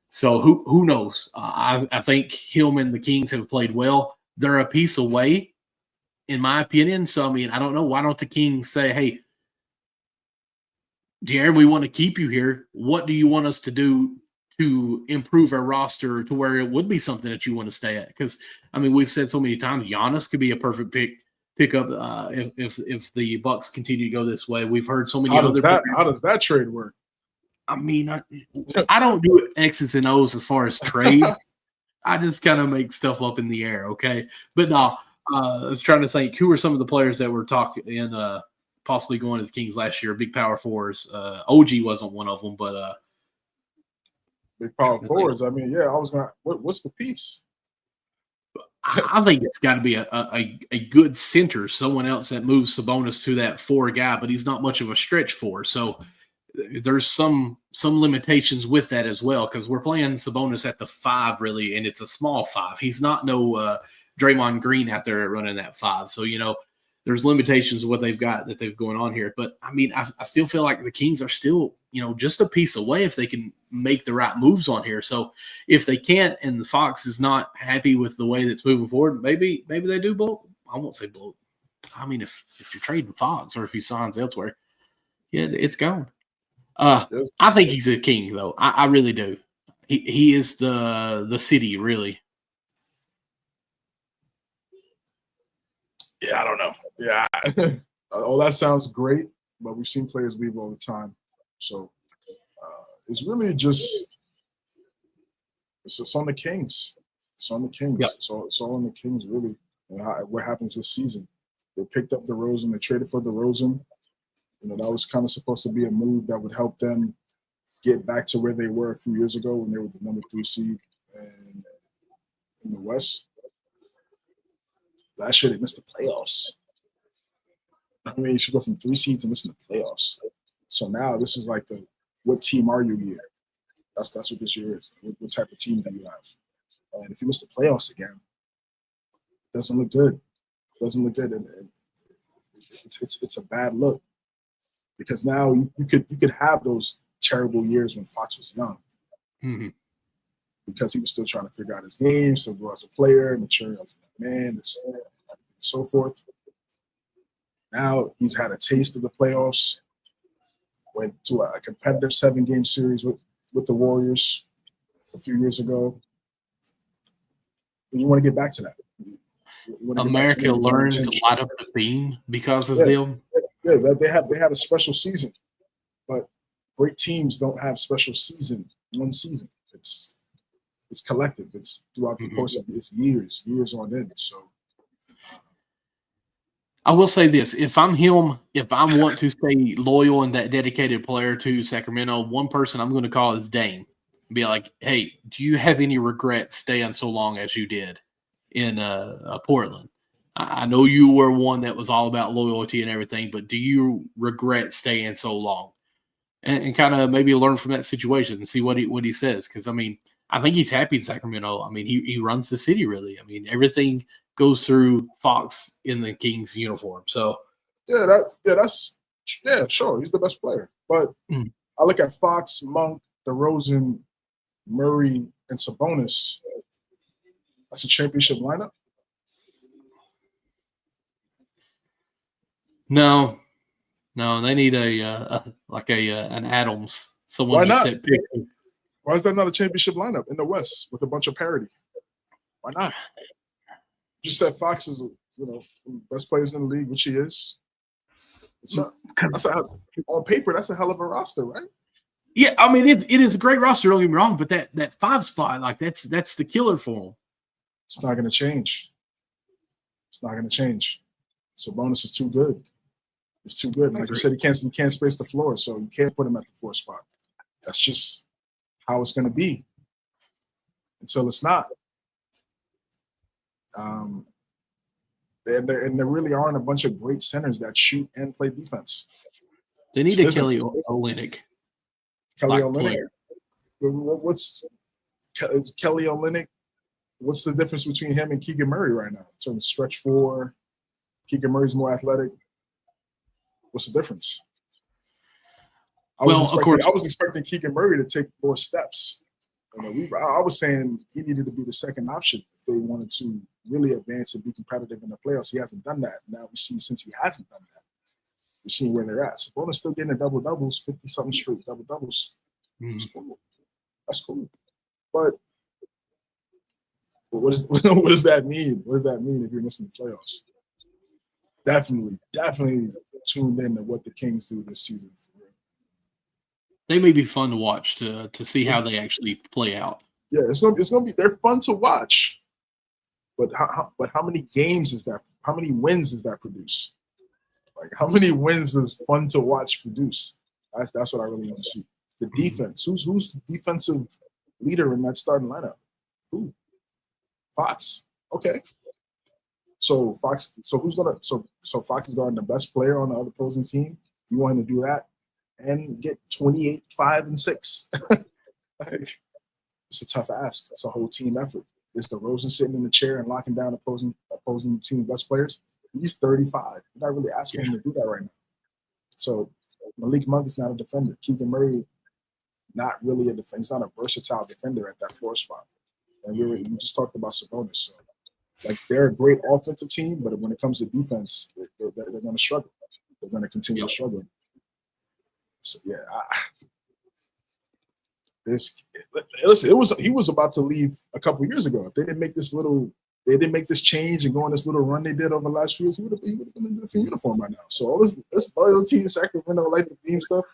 So who knows? I think him and the Kings have played well. They're a piece away, in my opinion. So, I don't know. Why don't the Kings say, hey, Jaron, we want to keep you here. What do you want us to do to improve our roster to where it would be something that you want to stay at? Because, we've said so many times, Giannis could be a perfect pickup if the Bucks continue to go this way. We've heard so many How does that trade work? I don't do X's and O's as far as trades. I just kind of make stuff up in the air, okay? But no, I was trying to think, who were some of the players that were talking in possibly going to the Kings last year, big power forwards. OG wasn't one of them, but big power forwards. I was going to – what's the piece? I think it's got to be a good center, someone else that moves Sabonis to that 4 guy, but he's not much of a stretch 4. So there's some limitations with that as well, because we're playing Sabonis at the 5 really, and it's a small 5. He's not no Draymond Green out there running that 5. So there's limitations of what they've got that they've going on here. But I still feel like the Kings are still just a piece away if they can make the right moves on here. So if they can't, and the Fox is not happy with the way that's moving forward, maybe they do blow. I won't say blow. If you're trading Fox or if he signs elsewhere, yeah, it's gone. I think he's a King, though. I really do. He is the city, really. Yeah, I don't know. Yeah. That sounds great, but we've seen players leave all the time. So it's really just it's on the Kings. It's on the Kings. Yep. So it's all on the Kings, really. What happens this season? They picked up DeRozan. They traded for DeRozan. That was kind of supposed to be a move that would help them get back to where they were a few years ago when they were the number 3 seed in the West. Last year they missed the playoffs. You should go from 3 seeds and miss the playoffs. So now this is like what team are you year? That's what this year is. What type of team do you have? And if you miss the playoffs again, it doesn't look good. Doesn't look good, and it's a bad look because now you could have those terrible years when Fox was young because he was still trying to figure out his game, still grow as a player, mature as a man, and so forth. Now he's had a taste of the playoffs. Went to a competitive 7-game series with the Warriors a few years ago. And you want to get back to that. America learned to light up the beam because of them. Yeah, they had a special season, but great teams don't have special season. One season. It's collective. It's throughout the course of it's years on end. So I will say this: if I'm him, if I want to stay loyal and that dedicated player to Sacramento, one person I'm going to call is Dame. Be like, hey, do you have any regrets staying so long as you did in Portland? I know you were one that was all about loyalty and everything, but do you regret staying so long? And kind of maybe learn from that situation and see what he says. Because I mean, I think he's happy in Sacramento. I mean, he runs the city really. I mean, everything goes through Fox in the Kings uniform. So sure, he's the best player. But I look at Fox, Monk, DeRozan, Murray, and Sabonis. That's a championship lineup. No, they need an Adams. Someone Why just not? said pick. Why is that not a championship lineup in the West with a bunch of parity? Why not? Just said Fox is, best players in the league, which he is. On paper, that's a hell of a roster, right? Yeah, I mean it is a great roster. Don't get me wrong, but that 5 spot, like that's the killer for him. It's not going to change. Sabonis is too good. It's too good. Like you said, he can't space the floor, so you can't put him at the 4 spot. That's just how it's going to be until it's not. There really aren't a bunch of great centers that shoot and play defense. They need a Kelly Olynyk. Kelly Olynyk. What's Kelly Olynyk? What's the difference between him and Keegan Murray right now? In terms of stretch 4, Keegan Murray's more athletic. What's the difference? I was expecting Keegan Murray to take more steps. I was saying he needed to be the second option if they wanted to really advance and be competitive in the playoffs. He hasn't done that. Now we see since he hasn't done that, we're seeing where they're at. Sabonis still getting the double-doubles, 50-something straight double-doubles. That's cool. But what does that mean? What does that mean if you're missing the playoffs? Definitely tuned in to what the Kings do this season. For real. They may be fun to watch to see how they actually play out. Yeah, it's gonna be. They're fun to watch, but how many games is that? How many wins does that produce? Like how many wins does fun to watch produce? That's what I really want to see. The defense. Who's the defensive leader in that starting lineup? Who? Fox. Okay. So Fox. So who's gonna? So Fox is guarding the best player on the other opposing team. You want him to do that and get 28, 5, and 6? Like, it's a tough ask. It's a whole team effort. Is DeRozan sitting in the chair and locking down opposing team best players? He's 35. You're not really asking him to do that right now. So Malik Monk is not a defender. Keegan Murray, not really a defender. He's not a versatile defender at that 4 spot. And we just talked about Sabonis. So, like, they're a great offensive team, but when it comes to defense, they're going to struggle. They're going to continue to struggle. So yeah, he was about to leave a couple years ago. If they didn't make this change and go on this little run they did over the last few years, he would have been in a different uniform right now. So all this loyalty in Sacramento, like the team stuff,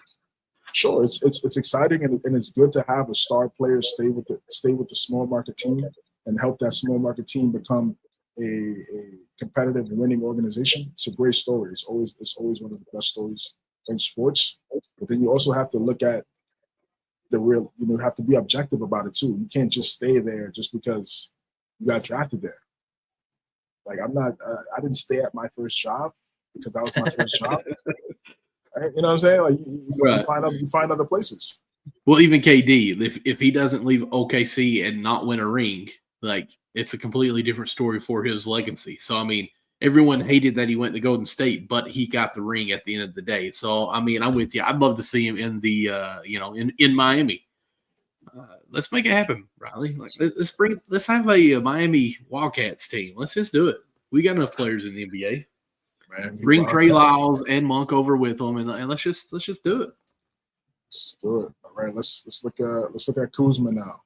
sure, it's exciting and it's good to have a star player stay with the small market team and help that small market team become a competitive winning organization. It's a great story. It's always one of the best stories in sports. But then you also have to look at the real, you have to be objective about it too. You can't just stay there just because you got drafted there. Like I didn't stay at my first job because that was my first job. Right? You know what I'm saying? Like you find other places. Well, even KD, if he doesn't leave OKC and not win a ring, like it's a completely different story for his legacy. So I mean, everyone hated that he went to Golden State, but he got the ring at the end of the day. So, I mean, I'm with you. I'd love to see him in the, in Miami. Let's make it happen, Riley. Like, let's have a Miami Wildcats team. Let's just do it. We got enough players in the NBA. Man, Bring Trey Lyles and Monk over with them, and let's just do it. Let's do it. All right, let's look at Kuzma now.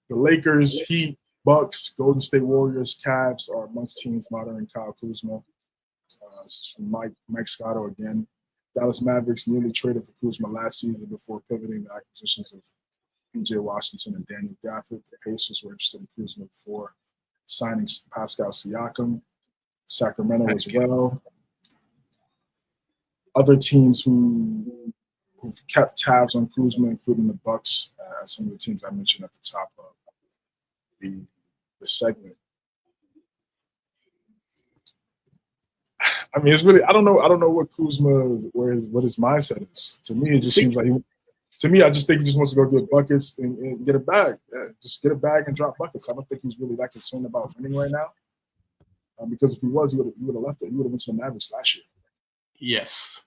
The Lakers, Heat, Bucks, Golden State Warriors, Cavs are amongst teams monitoring Kyle Kuzma. This is from Mike Scotto again. Dallas Mavericks nearly traded for Kuzma last season before pivoting the acquisitions of P.J. Washington and Daniel Gafford. The Pacers were interested in Kuzma before signing Pascal Siakam. Sacramento as well. Other teams who've kept tabs on Kuzma, including the Bucks, some of the teams I mentioned at the top of the segment. I mean, it's really I don't know what Kuzma what his mindset is. To me, it just seems like I just think he just wants to go get buckets and get a bag. Yeah, just get a bag and drop buckets. I don't think he's really that concerned about winning right now. Because if he was, he would have left it. He would have went to the Mavericks last year. Yes.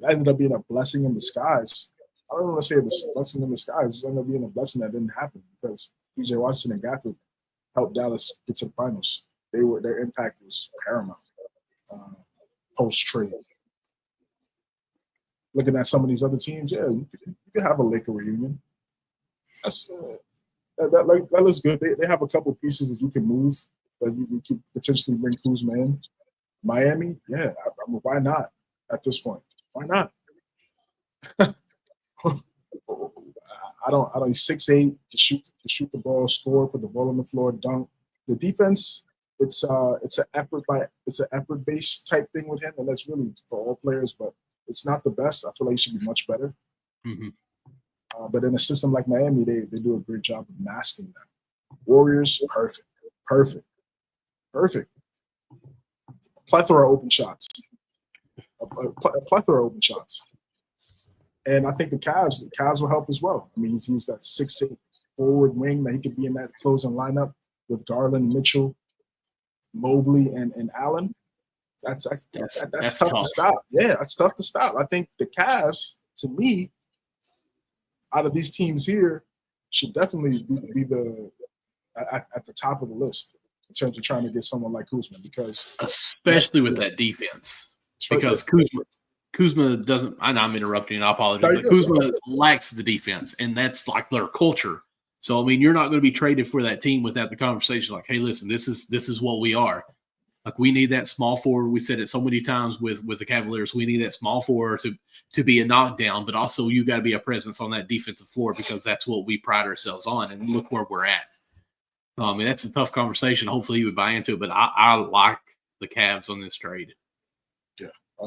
That ended up being a blessing in disguise. I don't want to say it's a blessing in disguise. It ended up being a blessing that didn't happen because P.J. Washington and Gafford helped Dallas get to the finals. Their impact was paramount post-trade. Looking at some of these other teams, yeah, you could have a Laker reunion. That looks good. They have a couple pieces that you can move. That you could potentially bring Kuzma in. Miami, yeah, why not at this point? Why not? I don't. He's 6'8", to shoot the ball, score, put the ball on the floor, dunk. The defense, it's an effort-based type thing with him, and that's really for all players. But it's not the best. I feel like he should be much better. Mm-hmm. But in a system like Miami, they do a great job of masking that. Warriors, perfect. Plethora of open shots. A plethora of open shots. And I think the Cavs will help as well. I mean, he's that 6'8" forward wing that he could be in that closing lineup with Garland, Mitchell, Mobley, and Allen. That's tough to stop. Yeah, that's tough to stop. I think the Cavs, to me, out of these teams here, should definitely be at the top of the list in terms of trying to get someone like Kuzma, because especially with that defense, because Kuzma doesn't. I'm interrupting. I apologize, but Kuzma lacks the defense, and that's like their culture. So I mean, you're not going to be traded for that team without the conversation. Like, hey, listen, this is what we are. Like, we need that small forward. We said it so many times with the Cavaliers. We need that small forward to be a knockdown, but also you got to be a presence on that defensive floor, because that's what we pride ourselves on. And look where we're at. I mean, that's a tough conversation. Hopefully, you would buy into it, but I like the Cavs on this trade. Yeah, I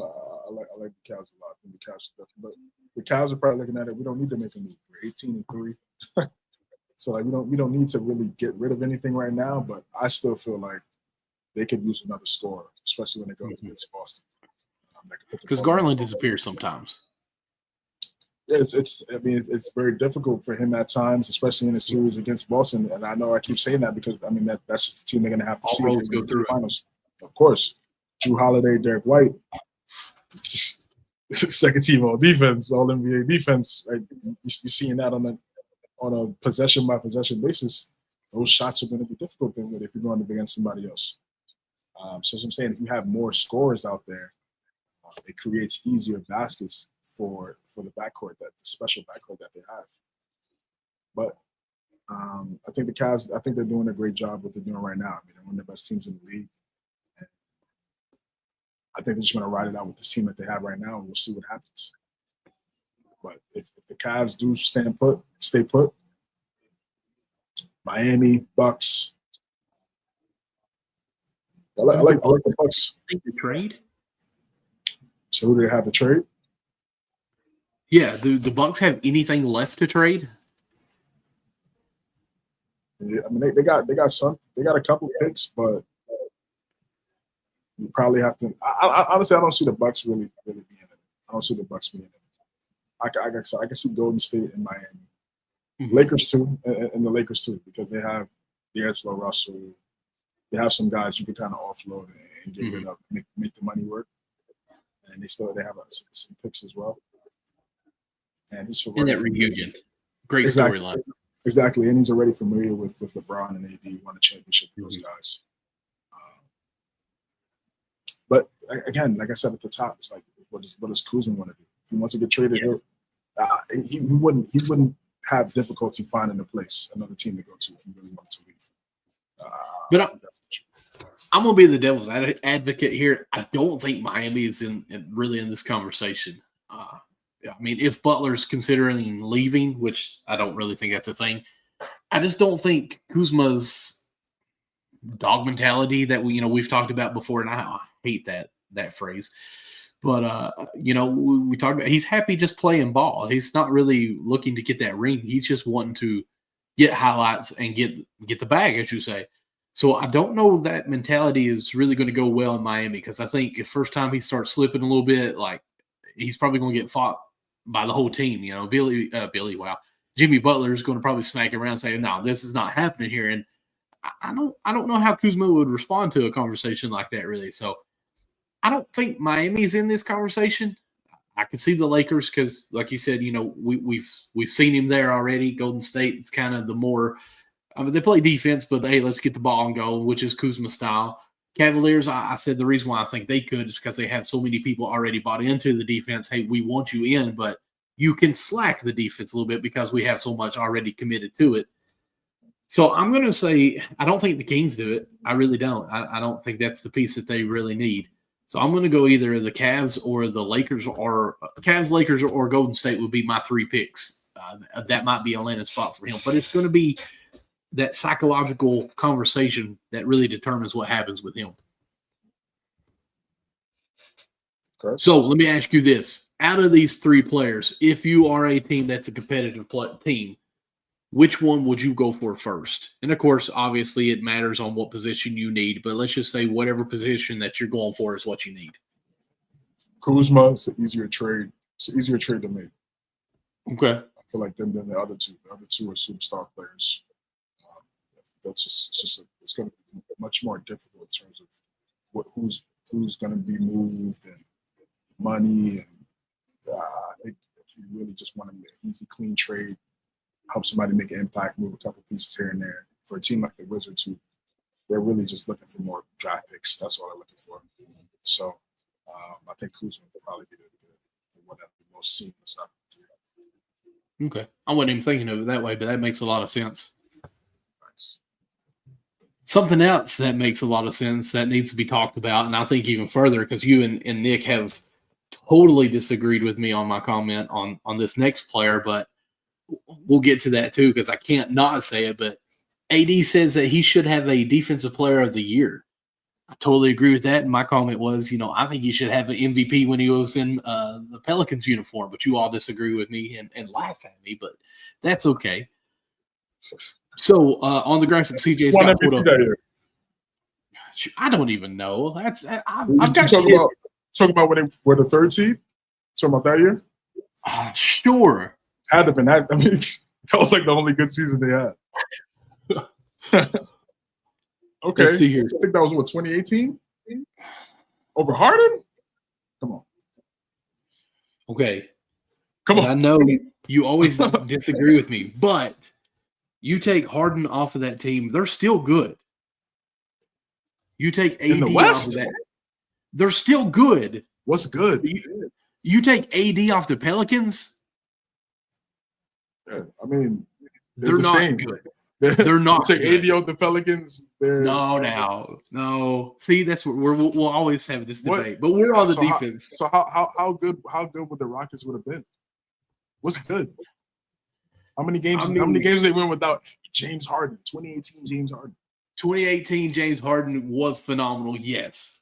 like the Cavs a lot. I think the Cavs definitely, but the Cavs are probably looking at it. We don't need to make a move. We're 18-3, so like we don't need to really get rid of anything right now. But I still feel like they could use another scorer, especially when they go against Boston. Because Garland disappears sometimes. Yeah, it's very difficult for him at times, especially in a series against Boston. And I know I keep saying that because I mean that's just the team they're going to have to see in the finals. Of course, Drew Holiday, Derek White, second team all defense, all NBA defense. Right? You're seeing that on a possession by possession basis. Those shots are going to be difficult if you're going up against somebody else. So as I'm saying, if you have more scorers out there, it creates easier baskets for the backcourt, the special backcourt that they have. But I think the Cavs, they're doing a great job what they're doing right now. I mean, they're one of the best teams in the league. And I think they're just going to ride it out with the team that they have right now, and we'll see what happens. But if the Cavs do stay put, Miami, Bucks. I like the Bucks. Think the trade? So who do they have to trade? Yeah, do the Bucks have anything left to trade? Yeah, I mean, they got a couple picks, but you probably have to. Honestly, I don't see the Bucks really being in it. I don't see the Bucks being in it. I can see Golden State and Miami, Lakers too, and the Lakers too, because they have D'Angelo Russell, they have some guys you can kind of offload and get rid of, make the money work. And they have some picks as well. And he's in that reunion. Great exactly. storyline. Exactly, and he's already familiar with LeBron and AD, won a championship with those guys. But again, like I said at the top, it's like, what does Kuzma want to do? If he wants to get traded, he wouldn't have difficulty finding another team to go to if he really wanted to leave. But I'm gonna be the devil's advocate here. I don't think Miami is really in this conversation. I mean, if Butler's considering leaving, which I don't really think that's a thing, I just don't think Kuzma's dog mentality that we've talked about before, and I hate that phrase. But we talked about he's happy just playing ball. He's not really looking to get that ring. He's just wanting to get highlights and get the bag, as you say. So I don't know if that mentality is really going to go well in Miami, because I think the first time he starts slipping a little bit, like he's probably going to get fought by the whole team. Jimmy Butler is going to probably smack around saying, "No, this is not happening here." And I don't know how Kuzma would respond to a conversation like that, really. So I don't think Miami's in this conversation. I can see the Lakers because, like you said, we've seen him there already. Golden State is kind of the more. I mean, they play defense, but hey, let's get the ball and go, which is Kuzma style. Cavaliers, I said the reason why I think they could is because they have so many people already bought into the defense. Hey, we want you in, but you can slack the defense a little bit because we have so much already committed to it. So I'm going to say I don't think the Kings do it. I really don't. I don't think that's the piece that they really need. So I'm going to go either the Cavs or the Lakers, or Cavs, Lakers, or Golden State would be my three picks. That might be a landing spot for him, but it's going to be that psychological conversation that really determines what happens with him. Correct. So let me ask you this. Out of these three players, if you are a team that's a competitive team, which one would you go for first? And, of course, obviously it matters on what position you need, but let's just say whatever position that you're going for is what you need. Kuzma, it's an easier trade. It's an easier trade to make. Okay. I feel like them than the other two. The other two are superstar players. It's going to be much more difficult in terms of who's going to be moved and money. And if you really just want to make an easy, clean trade, help somebody make an impact, move a couple pieces here and there. For a team like the Wizards, they're really just looking for more draft picks. That's all they're looking for. So I think Kuzma will probably be the one that would be most seamless out of the three. Okay. I wasn't even thinking of it that way, but that makes a lot of sense. Something else that makes a lot of sense that needs to be talked about, and I think even further, because you and Nick have totally disagreed with me on my comment on this next player, but we'll get to that too because I can't not say it, but AD says that he should have a Defensive Player of the Year. I totally agree with that, and my comment was, I think he should have an MVP when he was in the Pelicans uniform, but you all disagree with me and laugh at me, but that's okay. So on the graphic, CJ's got put up. I don't even know. I've got talking about when they were the third seed. Talking about that year. Sure. Had to have been that. I mean, that was like the only good season they had. Okay. Let's see here. I think that was 2018 over Harden. Come on. Okay. Come on. I know you always disagree with me, but. You take Harden off of that team, they're still good. You take AD off of that, they're still good. What's good? You take AD off the Pelicans, yeah, I mean, they're the not same. Good. They're not. You take good. AD off the Pelicans. No. See, that's what we'll always have this debate, but we're on the defense. How good would the Rockets would have been? What's good? How many games they win without James Harden? 2018 James Harden. 2018 James Harden was phenomenal, yes.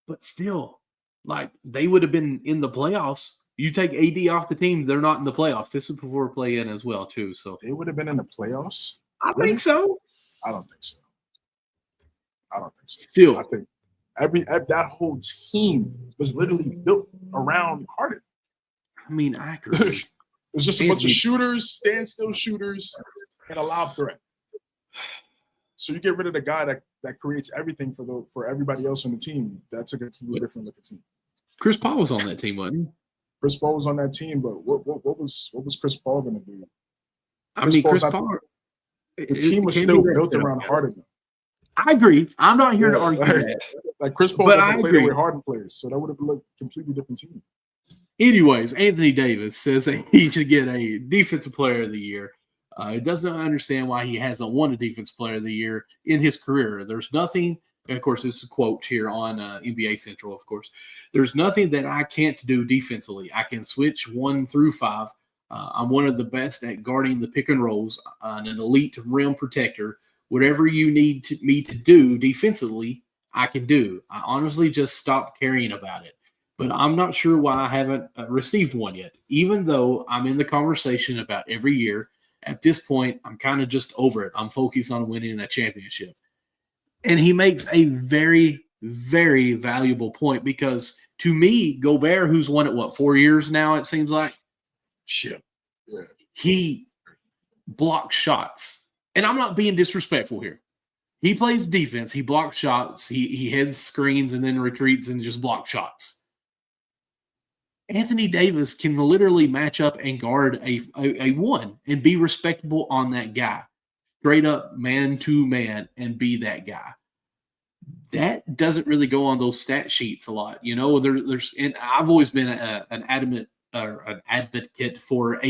But still, like, they would have been in the playoffs. You take AD off the team, they're not in the playoffs. This is before play-in as well, too. So they would have been in the playoffs? I think so. I don't think so. Still. I think that whole team was literally built around Harden. I mean, I agree. It's just a bunch of shooters, standstill shooters, and a lob threat. So you get rid of the guy that that creates everything for everybody else on the team, that's a completely different looking team. Chris Paul was on that team, wasn't he? Chris Paul was on that team, but what was Chris Paul going to do? Chris Paul. The team was still built around Harden. I agree. I'm not here to argue that. Like Chris Paul doesn't play the way Harden plays, so that would have looked a completely different team. Anyways, Anthony Davis says that he should get a Defensive Player of the Year. He doesn't understand why he hasn't won a Defensive Player of the Year in his career. There's nothing, and of course, this is a quote here on NBA Central, of course. There's nothing that I can't do defensively. I can switch 1 through 5. I'm one of the best at guarding the pick and rolls, an elite rim protector. Whatever you need me to do defensively, I can do. I honestly just stopped caring about it. But I'm not sure why I haven't received one yet. Even though I'm in the conversation about every year, at this point, I'm kind of just over it. I'm focused on winning a championship. And he makes a very, very valuable point because to me, Gobert, who's won it, 4 years now, it seems like? Shit. Yeah. He blocks shots. And I'm not being disrespectful here. He plays defense. He blocks shots. He heads screens and then retreats and just blocks shots. Anthony Davis can literally match up and guard a 1 and be respectable on that guy. Straight up man to man and be that guy. That doesn't really go on those stat sheets a lot. You know, there's and I've always been an advocate for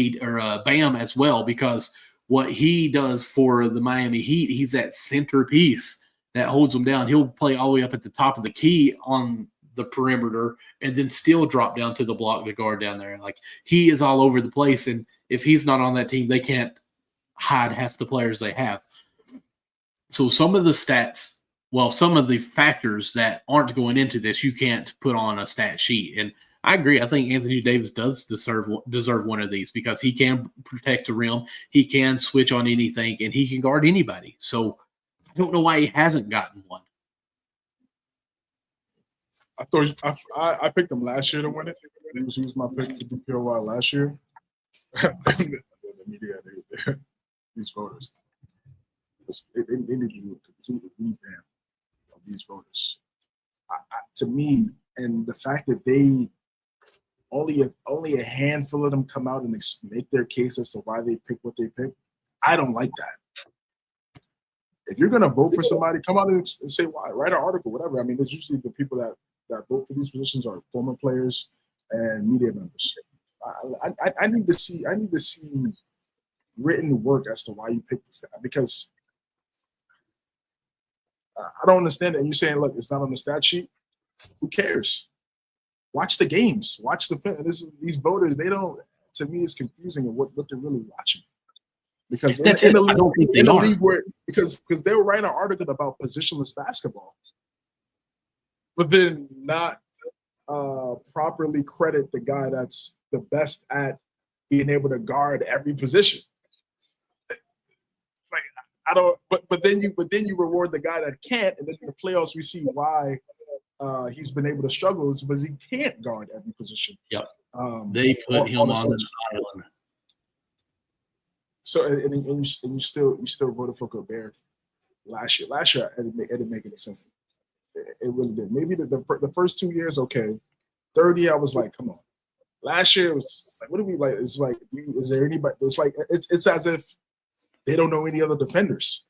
Bam as well, because what he does for the Miami Heat, he's that centerpiece that holds them down. He'll play all the way up at the top of the key on the perimeter and then still drop down to the block to guard down there. Like, he is all over the place. And if he's not on that team, they can't hide half the players they have. So some of the stats, some of the factors that aren't going into this, you can't put on a stat sheet. And I agree. I think Anthony Davis does deserve one of these because he can protect the rim. He can switch on anything and he can guard anybody. So I don't know why he hasn't gotten one. I picked him last year to win it. He was my pick for DPOY last year. The media, these voters, they need to do a complete revamp of these voters. To me, and the fact that they only a handful of them come out and make their case as to why they pick what they pick, I don't like that. If you're gonna vote for somebody, come out and say why. Write an article, whatever. I mean, there's usually the people that vote for these positions are former players and media members. I need to see written work as to why you picked this guy, because I don't understand it. And you're saying, look, it's not on the stat sheet. Who cares? Watch the games. Watch the film. These voters, they don't. To me, it's confusing of what they're really watching. Because in the league where because they'll write an article about positionless basketball, but then not properly credit the guy that's the best at being able to guard every position. Like, I don't. But then you reward the guy that can't, and then in the playoffs we see why he's been able to struggle is because he can't guard every position. Yep. They put him on the island. So and you still voted for Gobert last year. Last year it didn't make any sense to me. It really did. Maybe the first 2 years, okay. Third year I was like, come on. Last year it was like, what do we like? It's like, is there anybody? It's like it's as if they don't know any other defenders.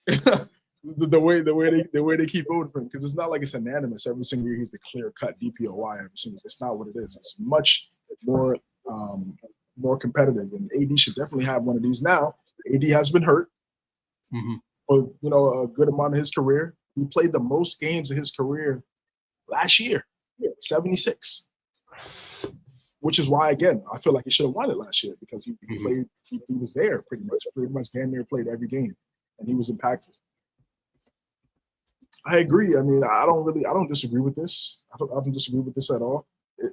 the way they keep voting for him, because it's not like it's unanimous every single year. He's the clear cut DPOY every single. It's not what it is. It's much more competitive, and AD should definitely have one of these now. AD has been hurt for a good amount of his career. He played the most games of his career last year, 76, which is why, again, I feel like he should have won it last year, because he played. He was there pretty much damn near played every game, and he was impactful. I agree. I mean, I don't disagree with this. I don't disagree with this at all.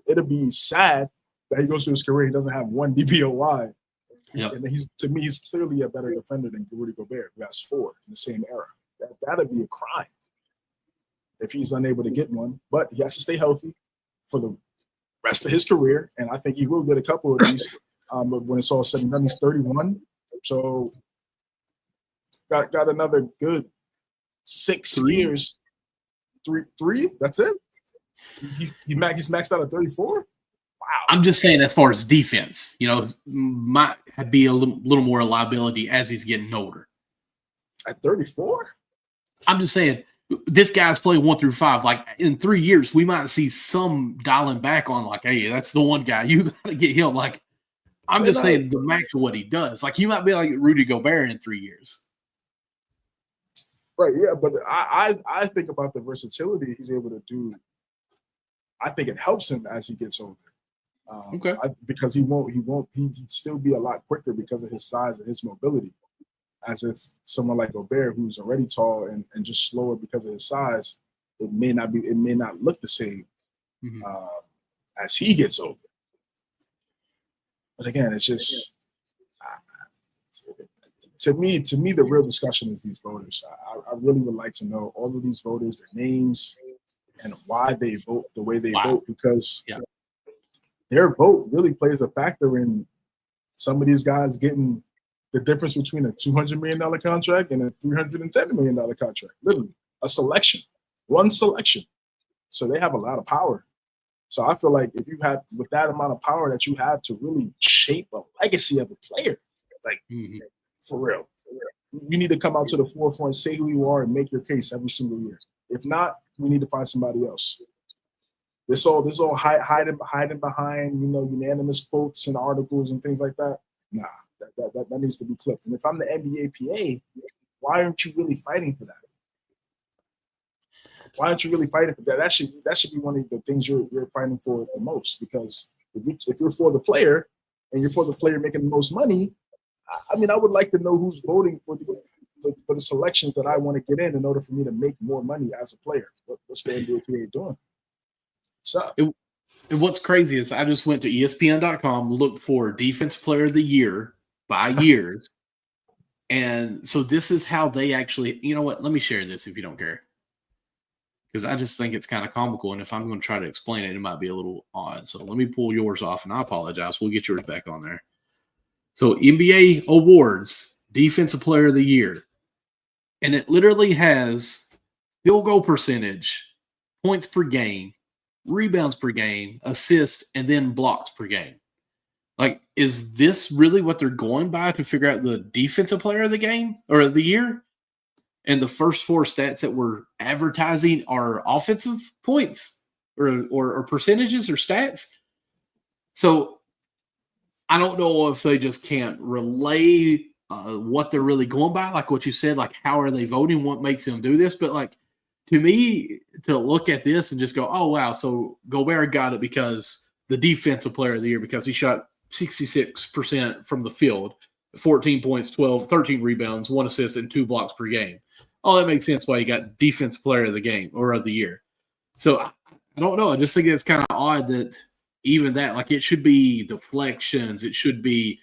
It'll be sad that he goes through his career, he doesn't have one DPOY. Yep. And to me, he's clearly a better defender than Rudy Gobert, who has 4 in the same era. That'd be a crime if he's unable to get one. But he has to stay healthy for the rest of his career, and I think he will get a couple of these. But when it's all said and done, he's 31, so got another good 6 3. years. Three. That's it. He's maxed out at 34. Wow. I'm just saying, as far as defense, might be a little more liability as he's getting older. At 34. I'm just saying, this guy's played 1 through 5. Like in 3 years, we might see some dialing back on. Like, hey, that's the one guy you got to get him. Like, I'm just saying the max of what he does. Like, he might be like Rudy Gobert in 3 years. Right, yeah, but I think about the versatility he's able to do. I think it helps him as he gets older. Okay. Because he'd still be a lot quicker because of his size and his mobility. As if someone like Gobert, who's already tall and just slower because of his size, it may not look the same as he gets older. But again, it's just to me, the real discussion is these voters. I really would like to know all of these voters, their names, and why they vote the way they vote, because their vote really plays a factor in some of these guys getting the difference between a $200 million contract and a $310 million contract. Literally, a selection, one selection. So they have a lot of power. So I feel like if you have, with that amount of power that you have to really shape a legacy of a player, like for real, you need to come out to the forefront, say who you are, and make your case every single year. If not, we need to find somebody else. This all hiding behind, unanimous quotes and articles and things like that. Nah, that needs to be clipped. And if I'm the NBA PA, why aren't you really fighting for that? Why aren't you really fighting for that? That should be one of the things you're fighting for the most. Because if you're for the player and you're for the player making the most money, I mean, I would like to know who's voting for the selections that I want to get in order for me to make more money as a player. What's the NBA PA doing? What's up? And what's crazy is I just went to ESPN.com, looked for Defensive Player of the Year by years. And so this is how they actually, you know what? Let me share this if you don't care. Because I just think it's kind of comical. And if I'm going to try to explain it, it might be a little odd. So let me pull yours off, and I apologize. We'll get yours back on there. So NBA awards, Defensive Player of the Year. And it literally has field goal percentage, points per game, rebounds per game, assists, and then blocks per game. Like, is this really what they're going by to figure out the Defensive Player of the game or of the year? And the first 4 stats that we're advertising are offensive points or percentages or stats. So I don't know if they just can't relay what they're really going by, like what you said, like how are they voting, what makes them do this. But like, to me, to look at this and just go, oh, wow, so Gobert got it because the Defensive Player of the Year, because he shot 66% from the field, 14 points, 13 rebounds, 1 assist, and 2 blocks per game. Oh, that makes sense why he got Defensive Player of the game or of the year. So I don't know. I just think it's kind of odd that even that, like, it should be deflections, it should be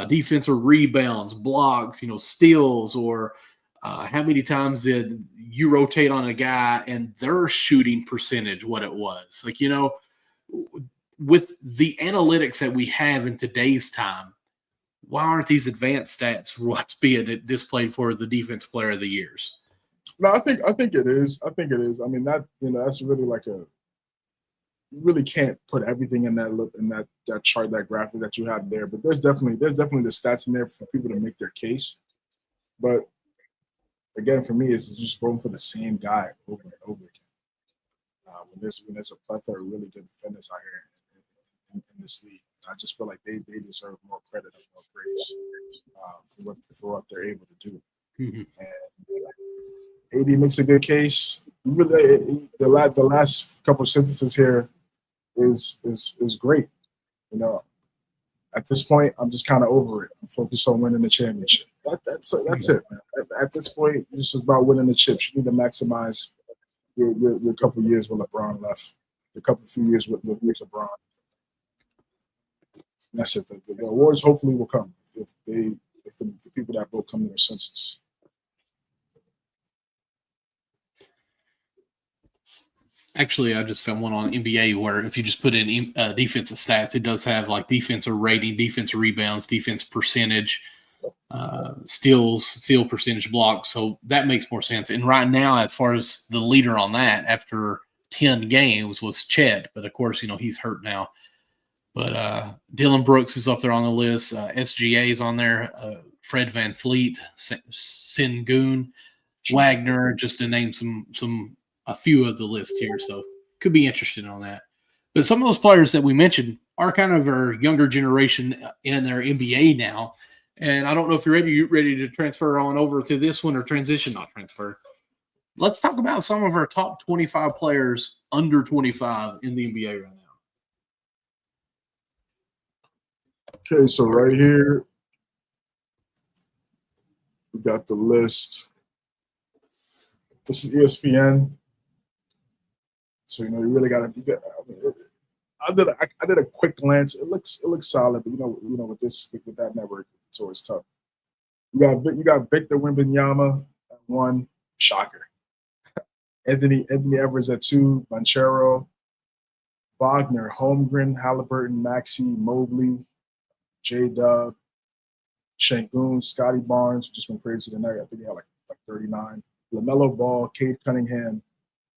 defensive rebounds, blocks, steals, or how many times did you rotate on a guy and their shooting percentage, what it was. Like, with the analytics that we have in today's time, why aren't these advanced stats what's being displayed for the Defensive Player of the Years? No, I think it is. I think it is. I mean, that's really like you really can't put everything in that chart, that graphic that you have there. But there's definitely the stats in there for people to make their case. But again, for me, it's just voting for the same guy over and over again. When there's a plethora of really good defenders out here in this league, I just feel like they deserve more credit and more praise for what they're able to do. Mm-hmm. And AD makes a good case. Really, the last couple of sentences here is great. At this point, I'm just kind of over it. I'm focused on winning the championship. That's it, man. At this point, it's just about winning the chips. You need to maximize your couple years with LeBron left, the few years with LeBron. That's it. The awards hopefully will come if the people that vote come to their senses. Actually, I just found one on NBA where if you just put in defensive stats, it does have like defensive rating, defensive rebounds, defense percentage. steal percentage, blocks. So that makes more sense. And right now, as far as the leader on that, after 10 games, was Chet. But of course, he's hurt now. But Dylan Brooks is up there on the list. SGA is on there. Fred VanVleet, Sengun, Wagner, just to name a few of the list here. So could be interested on that. But some of those players that we mentioned are kind of our younger generation in their NBA now. And I don't know if you're ready to transfer on over to this one or transition, not transfer. Let's talk about some of our top 25 players under 25 in the NBA right now. Okay, so right here, we got the list. This is ESPN. So, you really got to I did a quick glance. It looks solid, but with that network, it's always tough. You got Victor Wembanyama at 1, shocker. Anthony Edwards at 2, Banchero, Wagner, Holmgren, Halliburton, Maxey, Mobley, J-Dub, Şengün, Scotty Barnes, just went crazy tonight. I think he had like 39. LaMelo Ball, Cade Cunningham,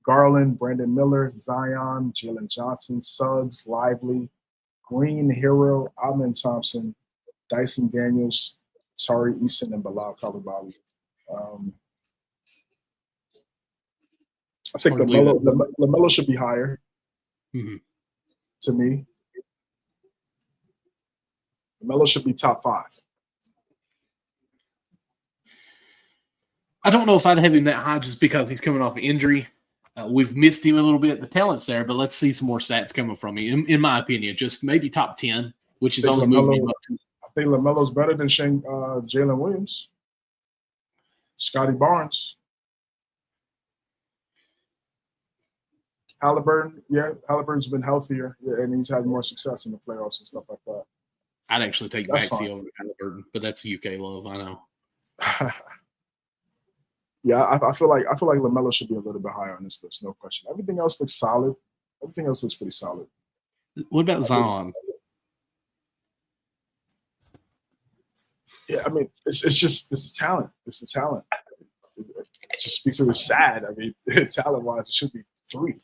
Garland, Brandon Miller, Zion, Jalen Johnson, Suggs, Lively, Green, Hero, Amen Thompson, Dyson Daniels, Tari Eason, and Bilal Coulibaly. I think LaMelo should be higher to me. LaMelo should be top 5. I don't know if I'd have him that high just because he's coming off an injury. We've missed him a little bit. The talent's there, but let's see some more stats coming from him. In my opinion, just maybe top 10, which is only moving him up to. I think LaMelo's better than Jalen Williams, Scotty Barnes. Halliburton's been healthier, and he's had more success in the playoffs and stuff like that. I'd actually take Maxey over Halliburton, but that's UK love, I know. Yeah, I feel like LaMelo should be a little bit higher on this list, no question. Everything else looks solid. Everything else looks pretty solid. What about Zion? Yeah, I mean, it's just this is talent. It's the talent. It just speaks of his sad. I mean, talent-wise, it should be 3.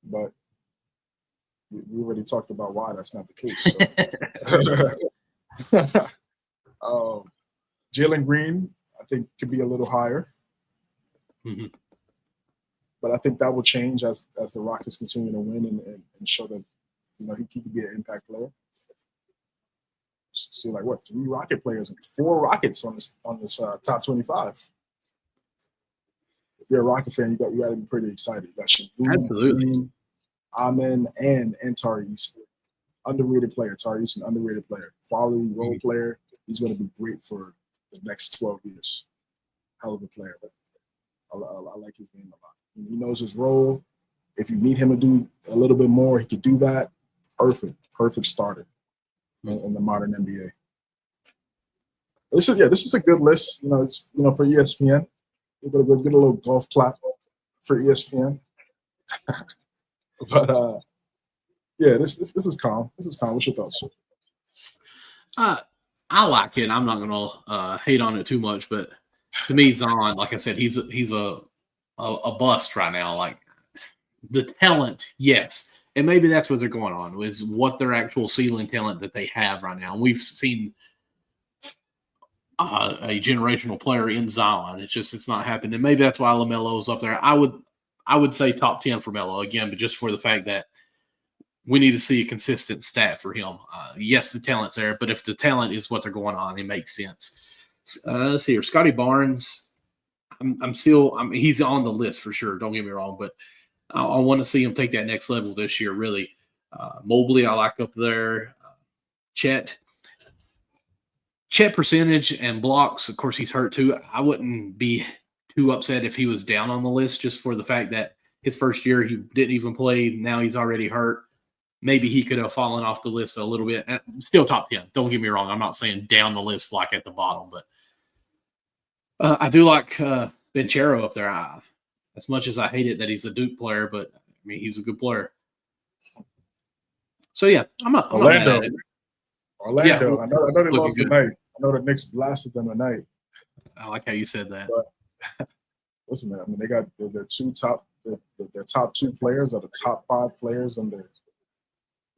But we already talked about why that's not the case. So. Jalen Green, I think, could be a little higher. But I think that will change as the Rockets continue to win and show that he could be an impact player. See, 3 Rocket players and 4 Rockets on this top 25. If you're a Rocket fan, you got to be pretty excited. You got Şengün, Green, Amen, and Tari Eason. Underrated player, Tari Eason, underrated player. Quality role player. He's going to be great for the next 12 years. Hell of a player. I like his game a lot. He knows his role. If you need him to do a little bit more, he could do that. Perfect starter in the modern NBA. This is a good list. It's for ESPN. We're gonna get a little golf clap for ESPN. But this is calm. This is calm. What's your thoughts? I like it. I'm not gonna hate on it too much, but to me, Zion, like I said, he's a bust right now. Like the talent, yes, and maybe that's what they're going on is what their actual ceiling talent that they have right now. And we've seen a generational player in Zion. It's not happening. Maybe that's why LaMelo's up there. I would say top 10 for Melo again, but just for the fact that we need to see a consistent stat for him. Yes, the talent's there, but if the talent is what they're going on, it makes sense. Let's see here. Scotty Barnes, he's on the list for sure. Don't get me wrong, but I want to see him take that next level this year, really. Mobley, I like up there. Chet percentage and blocks, of course, he's hurt too. I wouldn't be too upset if he was down on the list just for the fact that his first year he didn't even play. Now he's already hurt. Maybe he could have fallen off the list a little bit. Still top 10. Don't get me wrong. I'm not saying down the list like at the bottom, but I do like Banchero up there. As much as I hate it that he's a Duke player, but I mean he's a good player. So yeah, I'm not mad at it. Orlando. Yeah, I know they looking lost good. tonight. I know the Knicks blasted them tonight. I like how you said that. But listen, I mean, they got their top two players are the top 5 players under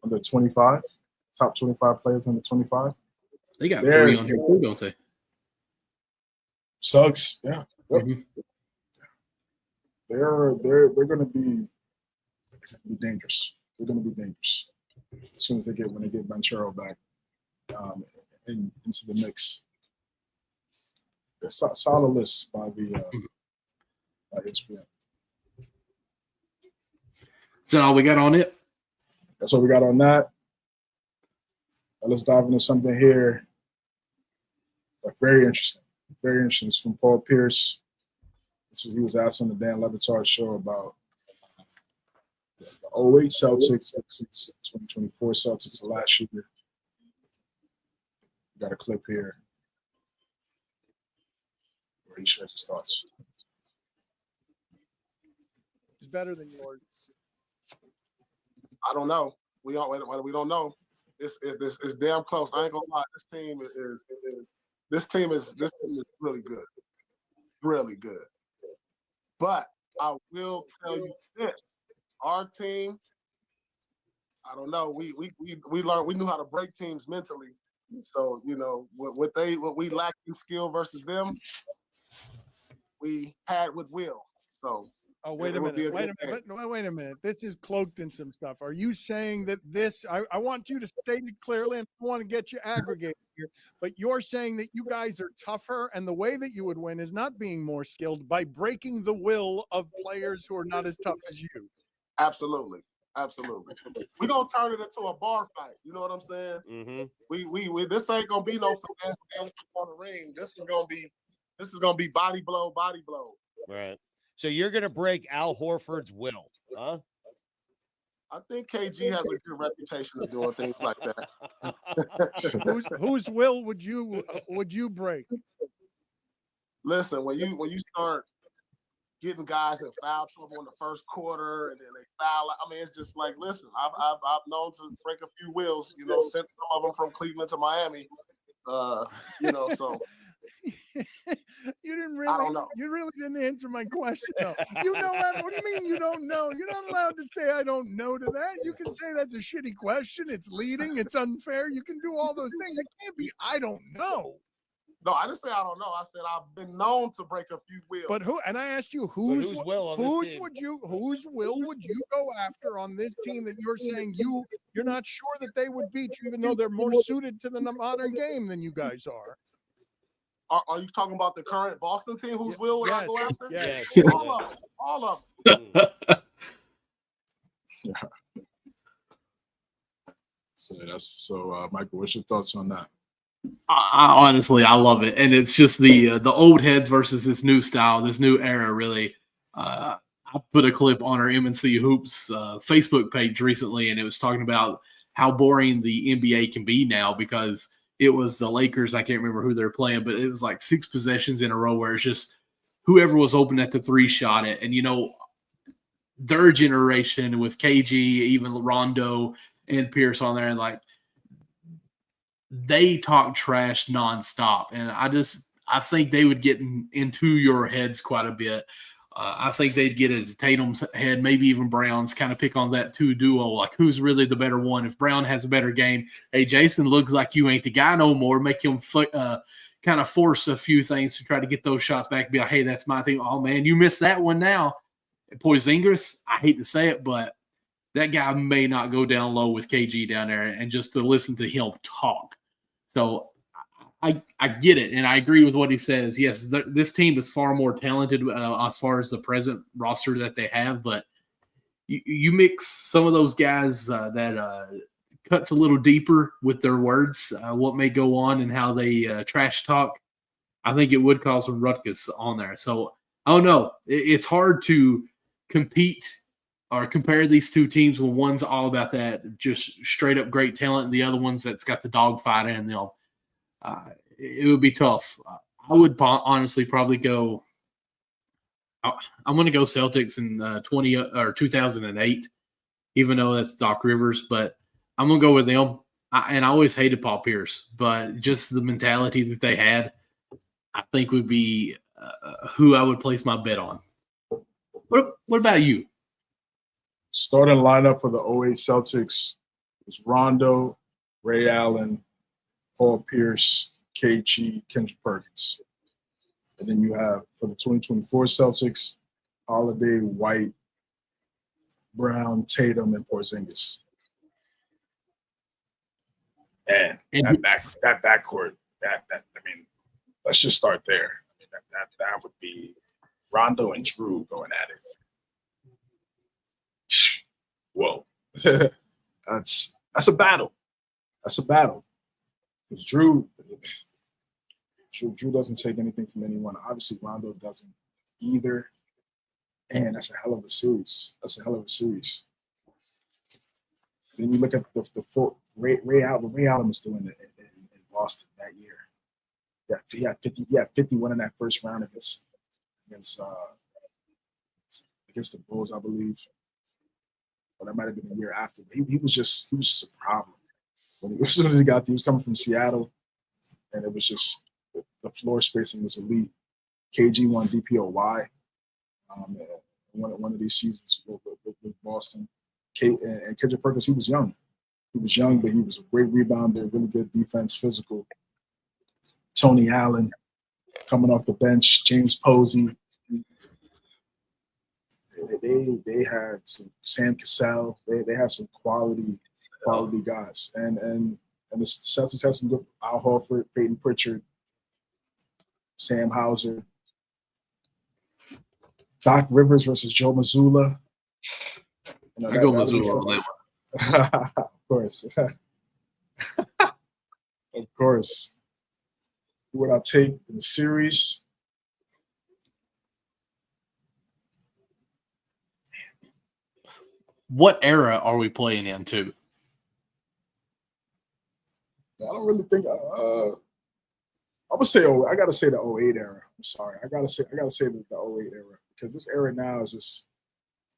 25. Top 25 players under 25. They got 3 on here too, don't they? Suggs, yeah. Yep. Mm-hmm. They're going to be dangerous. They're going to be dangerous as soon as when they get Banchero back into the mix. A solid list by ESPN. Is that all we got on it? That's what we got on that. Now let's dive into something here. Very interesting. Very interesting. It's from Paul Pierce. He was asked on the Dan Le Batard show about the 08 Celtics versus 2024 Celtics last year. We got a clip here where he shares his thoughts. It's better than yours. I don't know. We don't know. It's damn close. I ain't gonna lie. This team is really good, really good. But I will tell you this: our team. I don't know. We learned. We knew how to break teams mentally. So what we lacked in skill versus them, we had with will. So. Oh, wait a minute. This is cloaked in some stuff. Are you saying that this, I want you to state it clearly, and I want to get you aggregated here, but you're saying that you guys are tougher, and the way that you would win is not being more skilled by breaking the will of players who are not as tough as you? Absolutely. We're going to turn it into a bar fight. You know what I'm saying? Mm-hmm. We this ain't going to be no finesse on the ring. This is going to be body blow. Right. So you're going to break Al Horford's will, huh? I think KG has a good reputation of doing things like that. Whose will would you break? Listen, when you start getting guys in foul trouble in the first quarter and then they foul, I mean, it's just like, listen, I've known to break a few wills, sent some of them from Cleveland to Miami, so. I don't know. You really didn't answer my question, though. You know what? What do you mean you don't know? You're not allowed to say I don't know to that. You can say that's a shitty question. It's leading. It's unfair. You can do all those things. It can't be I don't know. No, I didn't say I don't know. I said I've been known to break a few wills. But who? And I asked you whose will would you go after on this team that you're saying you're not sure that they would beat you, even though they're more suited to the modern game than you guys are? Are you talking about the current Boston team whose will would I go after? Yes. All of them. So Michael, what's your thoughts on that? I honestly, I love it, and it's just the old heads versus this new style, this new era. Really, I put a clip on our MNC Hoops Facebook page recently, and it was talking about how boring the NBA can be now because it was the Lakers. I can't remember who they're playing, but it was like 6 possessions in a row where it's just whoever was open at the 3 shot it. And, their generation with KG, even Rondo and Pierce on there, like they talk trash nonstop. And I think they would get into your heads quite a bit. I think they'd get into Tatum's head, maybe even Brown's, kind of pick on that 2 duo, like who's really the better one. If Brown has a better game, hey, Jason looks like you ain't the guy no more. Make him kind of force a few things to try to get those shots back. Be like, hey, that's my team. Oh, man, you missed that one now. Porzingis, I hate to say it, but that guy may not go down low with KG down there, and just to listen to him talk. So I get it, and I agree with what he says. Yes, this team is far more talented as far as the present roster that they have, but you mix some of those guys that cuts a little deeper with their words, what may go on and how they trash talk, I think it would cause some ruckus on there. So, I don't know. It's hard to compete or compare these two teams when one's all about that just straight up great talent and the other one's that's got the dogfight in them. It would be tough. I would honestly probably go. I'm going to go Celtics in 2008, even though that's Doc Rivers. But I'm going to go with them. and I always hated Paul Pierce, but just the mentality that they had, I think would be who I would place my bet on. What about you? Starting lineup for the 08 Celtics was Rondo, Ray Allen, Paul Pierce, KG, Kendrick Perkins. And then you have for the 2024 Celtics, Holiday, White, Brown, Tatum, and Porzingis. And that backcourt, let's just start there. I mean, that would be Rondo and Drew going at it. Whoa, that's a battle. That's a battle. Because Drew doesn't take anything from anyone. Obviously, Rondo doesn't either. And that's a hell of a series. Then you look at the full Ray Allen was doing it in Boston that year. He had 51 in that first round against the Bulls, I believe. Or that might have been the year after. He was just a problem. As soon as he was coming from Seattle, and it was just the floor spacing was elite. KG won DPOY one of these seasons with Boston. And Kendrick Perkins, he was young. He was young, but he was a great rebounder, really good defense, physical. Tony Allen coming off the bench, James Posey. They had some Sam Cassell. They have some quality guys, and the Celtics had some good Al Horford, Peyton Pritchard, Sam Hauser, Doc Rivers versus Joe Mazzulla. I go Mazzulla on that one. Of course, of course. Who would I take in the series? What era are we playing in too? I don't really think. I would say. I gotta say the 08 era. I'm sorry. I gotta say the 08 era because this era now is just.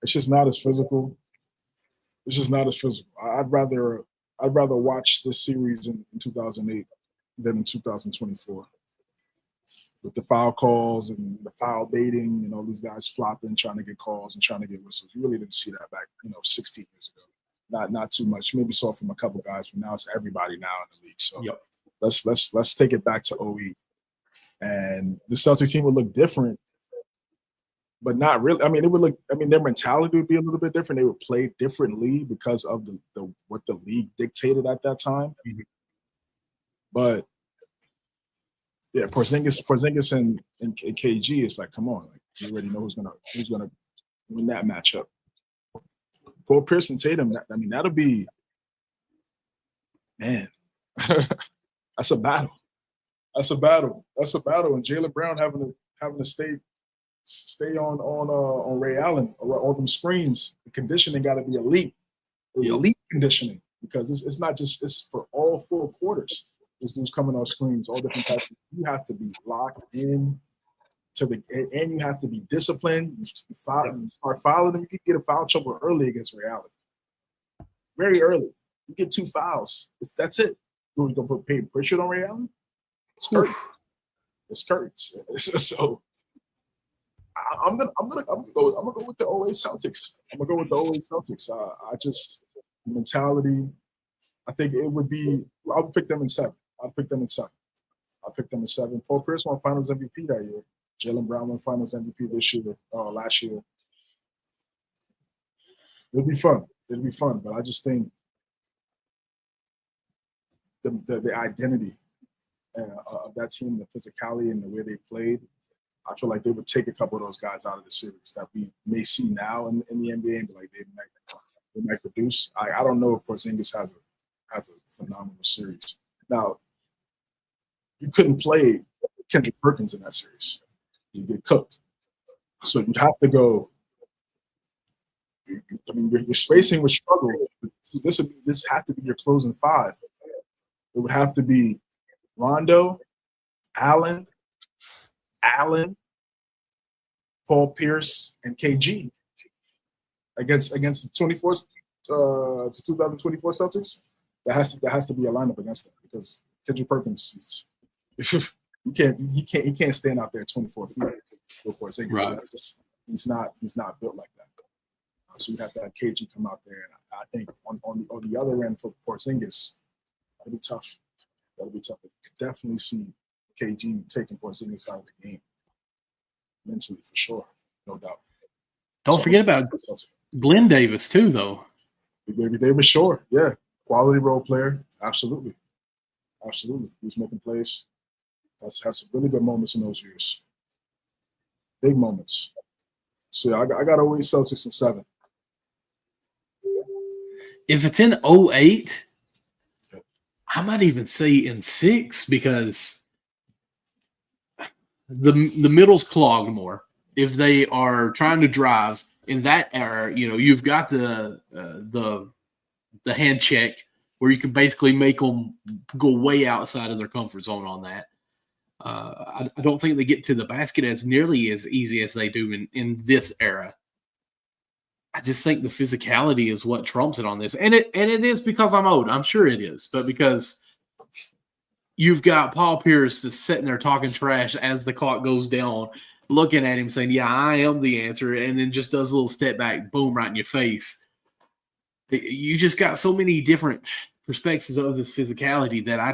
It's just not as physical. It's just not as physical. I'd rather watch this series in 2008 than in 2024. With the foul calls and the foul baiting and all these guys flopping, trying to get calls and trying to get whistles. You really didn't see that back, 16 years ago. Not too much. Maybe saw from a couple guys, but now it's everybody now in the league. So yep. let's take it back to 08. And the Celtics team would look different, but not really. I mean, it would look. I mean, their mentality would be a little bit different. They would play differently because of the what the league dictated at that time. Mm-hmm. But yeah, Porzingis and KG is like, come on, like you already know who's gonna win that matchup. Paul Pierce and Tatum, that'll be, man, that's a battle. And Jaylen Brown having to stay on Ray Allen or on them screens. The conditioning got to be elite conditioning because it's not just it's for all 4 quarters. This dude's coming on screens, all different types. You have to be locked in and you have to be disciplined. You start fouling them. You could get a foul trouble early against Ray Allen. Very early. You get 2 fouls. That's it. You're gonna put Peyton Pritchard on Ray Allen? It's curtains. So I'm gonna go with the 08 Celtics. I just mentality. I think it would be. I would pick them in 7. I'll pick them in 7. Paul Pierce won Finals MVP that year. Jaylen Brown won Finals MVP last year. It'll be fun. But I just think the identity of that team, the physicality and the way they played, I feel like they would take a couple of those guys out of the series that we may see now in the NBA, but like they might produce. I don't know if Porzingis has a phenomenal series. Now, you couldn't play Kendrick Perkins in that series. You get cooked. So you'd have to go. Your spacing would struggle. This has to be your closing 5. It would have to be Rondo, Allen, Paul Pierce, and KG against the 2024 Celtics. That has to be a lineup against them because Kendrick Perkins he can't stand out there 24 feet. Of course, Right. He's not built like that. So you have to have KG come out there, and I think on the other end for Porzingis, that'll be tough. That'll be tough. I could definitely see KG taking Porzingis out of the game mentally for sure, no doubt. Don't forget about Glenn Davis too, though. Baby Davis, sure, yeah, quality role player, absolutely. He was making plays. That's had some really good moments in those years, big moments. So I got 08 Celtics in 7. If it's in 08, I might even say in 6 because the middle's clogged more. If they are trying to drive in that era, you've got the hand check where you can basically make them go way outside of their comfort zone on that. I don't think they get to the basket as nearly as easy as they do in this era. I just think the physicality is what trumps it on this. And it is because I'm old. I'm sure it is. But because you've got Paul Pierce just sitting there talking trash as the clock goes down, looking at him saying, yeah, I am the answer, and then just does a little step back, boom, right in your face. You just got so many different perspectives of this physicality that I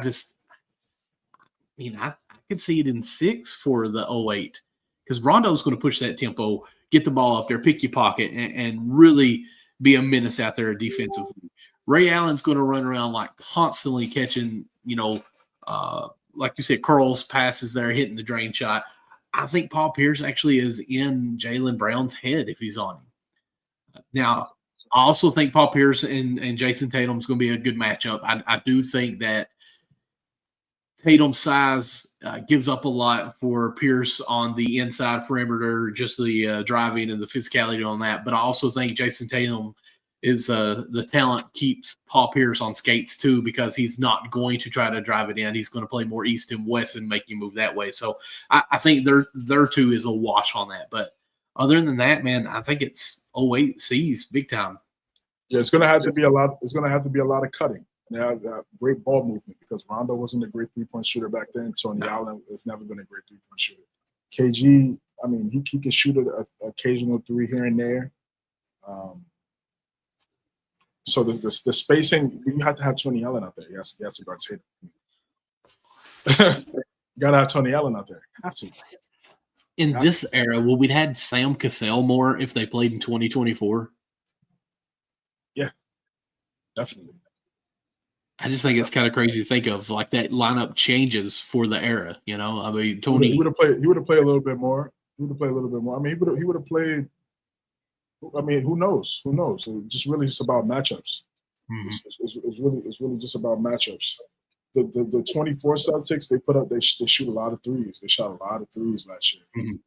could see it in 6 for the 08 because Rondo's going to push that tempo, get the ball up there, pick your pocket, and really be a menace out there defensively. Ray Allen's going to run around like constantly catching, like you said, curls, passes there, hitting the drain shot. I think Paul Pierce actually is in Jaylen Brown's head if he's on him. Now, I also think Paul Pierce and Jason Tatum is going to be a good matchup. I do think that Tatum's size gives up a lot for Pierce on the inside perimeter, just the driving and the physicality on that. But I also think Jason Tatum is the talent keeps Paul Pierce on skates too because he's not going to try to drive it in. He's going to play more east and west and make you move that way. So I think their two is a wash on that. But other than that, man, I think it's 08 C's big time. Yeah, it's going to have to be a lot. It's going to have to be a lot of cutting. They have great ball movement because Rondo wasn't a great three-point shooter back then. Tony Allen has never been a great three-point shooter. KG, I mean, he can shoot an occasional three here and there. So the spacing, you have to have Tony Allen out there. Yes, to guard Tatum. You got to have Tony Allen out there. Have to. In this era, well, we'd had Sam Cassell more if they played in 2024. Yeah, definitely. I just think it's kind of crazy to think of like that lineup changes for the era. I mean, Tony. He would have played a little bit more. I mean, he would have played. I mean, who knows? It's about matchups. Mm-hmm. It's really just about matchups. The 24 Celtics they shoot a lot of threes. They shot a lot of threes last year. Mm-hmm.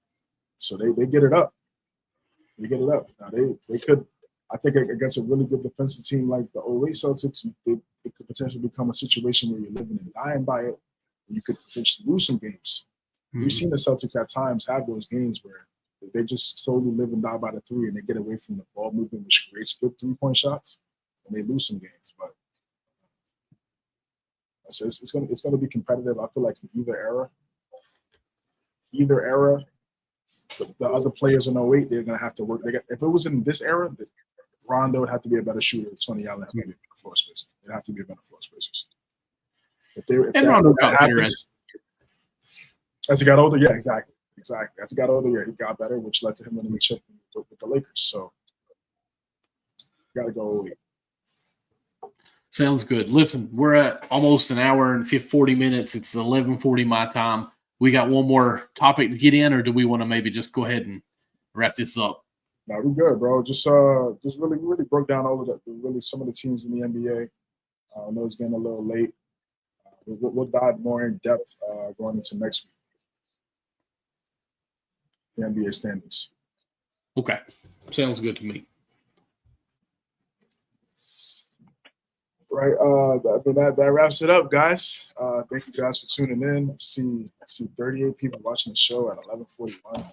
So they get it up. Now they could. I think against a really good defensive team like the 08 Celtics, it could potentially become a situation where you're living and dying by it. And you could potentially lose some games. Mm-hmm. We've seen the Celtics at times have those games where they just slowly live and die by the three, and they get away from the ball movement, which creates good three-point shots, and they lose some games. But it's going to be competitive. I feel like in either era, the other players in 08, they're going to have to work. If it was in this era, Rondo would have to be a better shooter. Tony Allen have to be a better floor spacer. They have to be a better floor spacers. Rondo got better as he got older. Yeah, exactly. As he got older, he got better, which led to him winning the chip with the Lakers. So, got to go 08. Sounds good. Listen, we're at almost an hour and 40 minutes. It's 11:40 my time. We got one more topic to get in, or do we want to maybe just go ahead and wrap this up? No, we're good, bro. Just really broke down all of really some of the teams in the NBA. I know it's getting a little late. We'll dive more in depth going into next week. The NBA standings. Okay, sounds good to me. Right, that wraps it up, guys. Thank you guys for tuning in. I see 38 people watching the show at 11:41.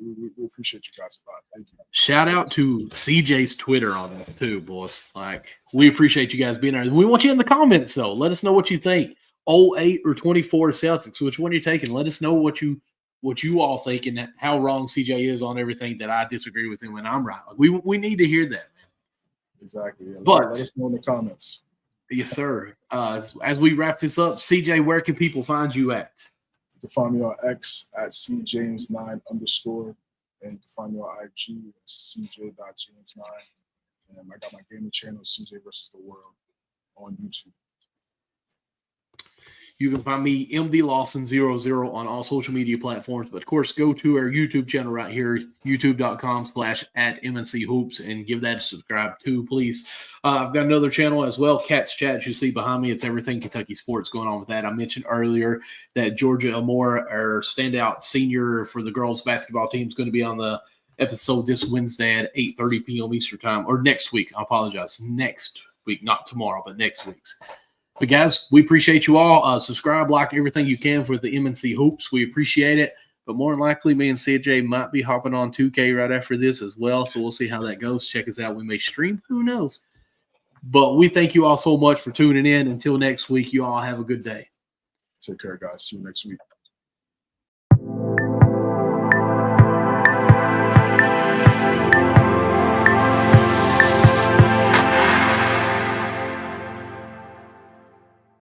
We appreciate you guys a lot. Thank you. Shout out to CJ's Twitter on this too, boys. Like, we appreciate you guys being there. We want you in the comments though. Let us know what you think. 08 or 24 Celtics. Which one are you taking? Let us know what you all think and how wrong CJ is on everything that I disagree with him and I'm right. Like, we need to hear that, man. Exactly. Yeah, But let us know in the comments. Yes, sir. As we wrap this up, CJ, where can people find you at? You can find me on X at cjames9_, and you can find me on IG at cj.james9. And I got my gaming channel, CJ versus the World, on YouTube. You can find me, MD Lawson00, on all social media platforms. But, of course, go to our YouTube channel right here, youtube.com/@MNC Hoops, and give that a subscribe too, please. I've got another channel as well, Cats Chat, you see behind me. It's everything Kentucky sports going on with that. I mentioned earlier that Georgia Amore, our standout senior for the girls basketball team, is going to be on the episode this Wednesday at 8:30 p.m. Eastern time, or next week. I apologize. Next week, not tomorrow, but next week's. But, guys, we appreciate you all. Subscribe, like everything you can for the MNC Hoops. We appreciate it. But more than likely, me and CJ might be hopping on 2K right after this as well. So we'll see how that goes. Check us out. We may stream. Who knows? But we thank you all so much for tuning in. Until next week, you all have a good day. Take care, guys. See you next week.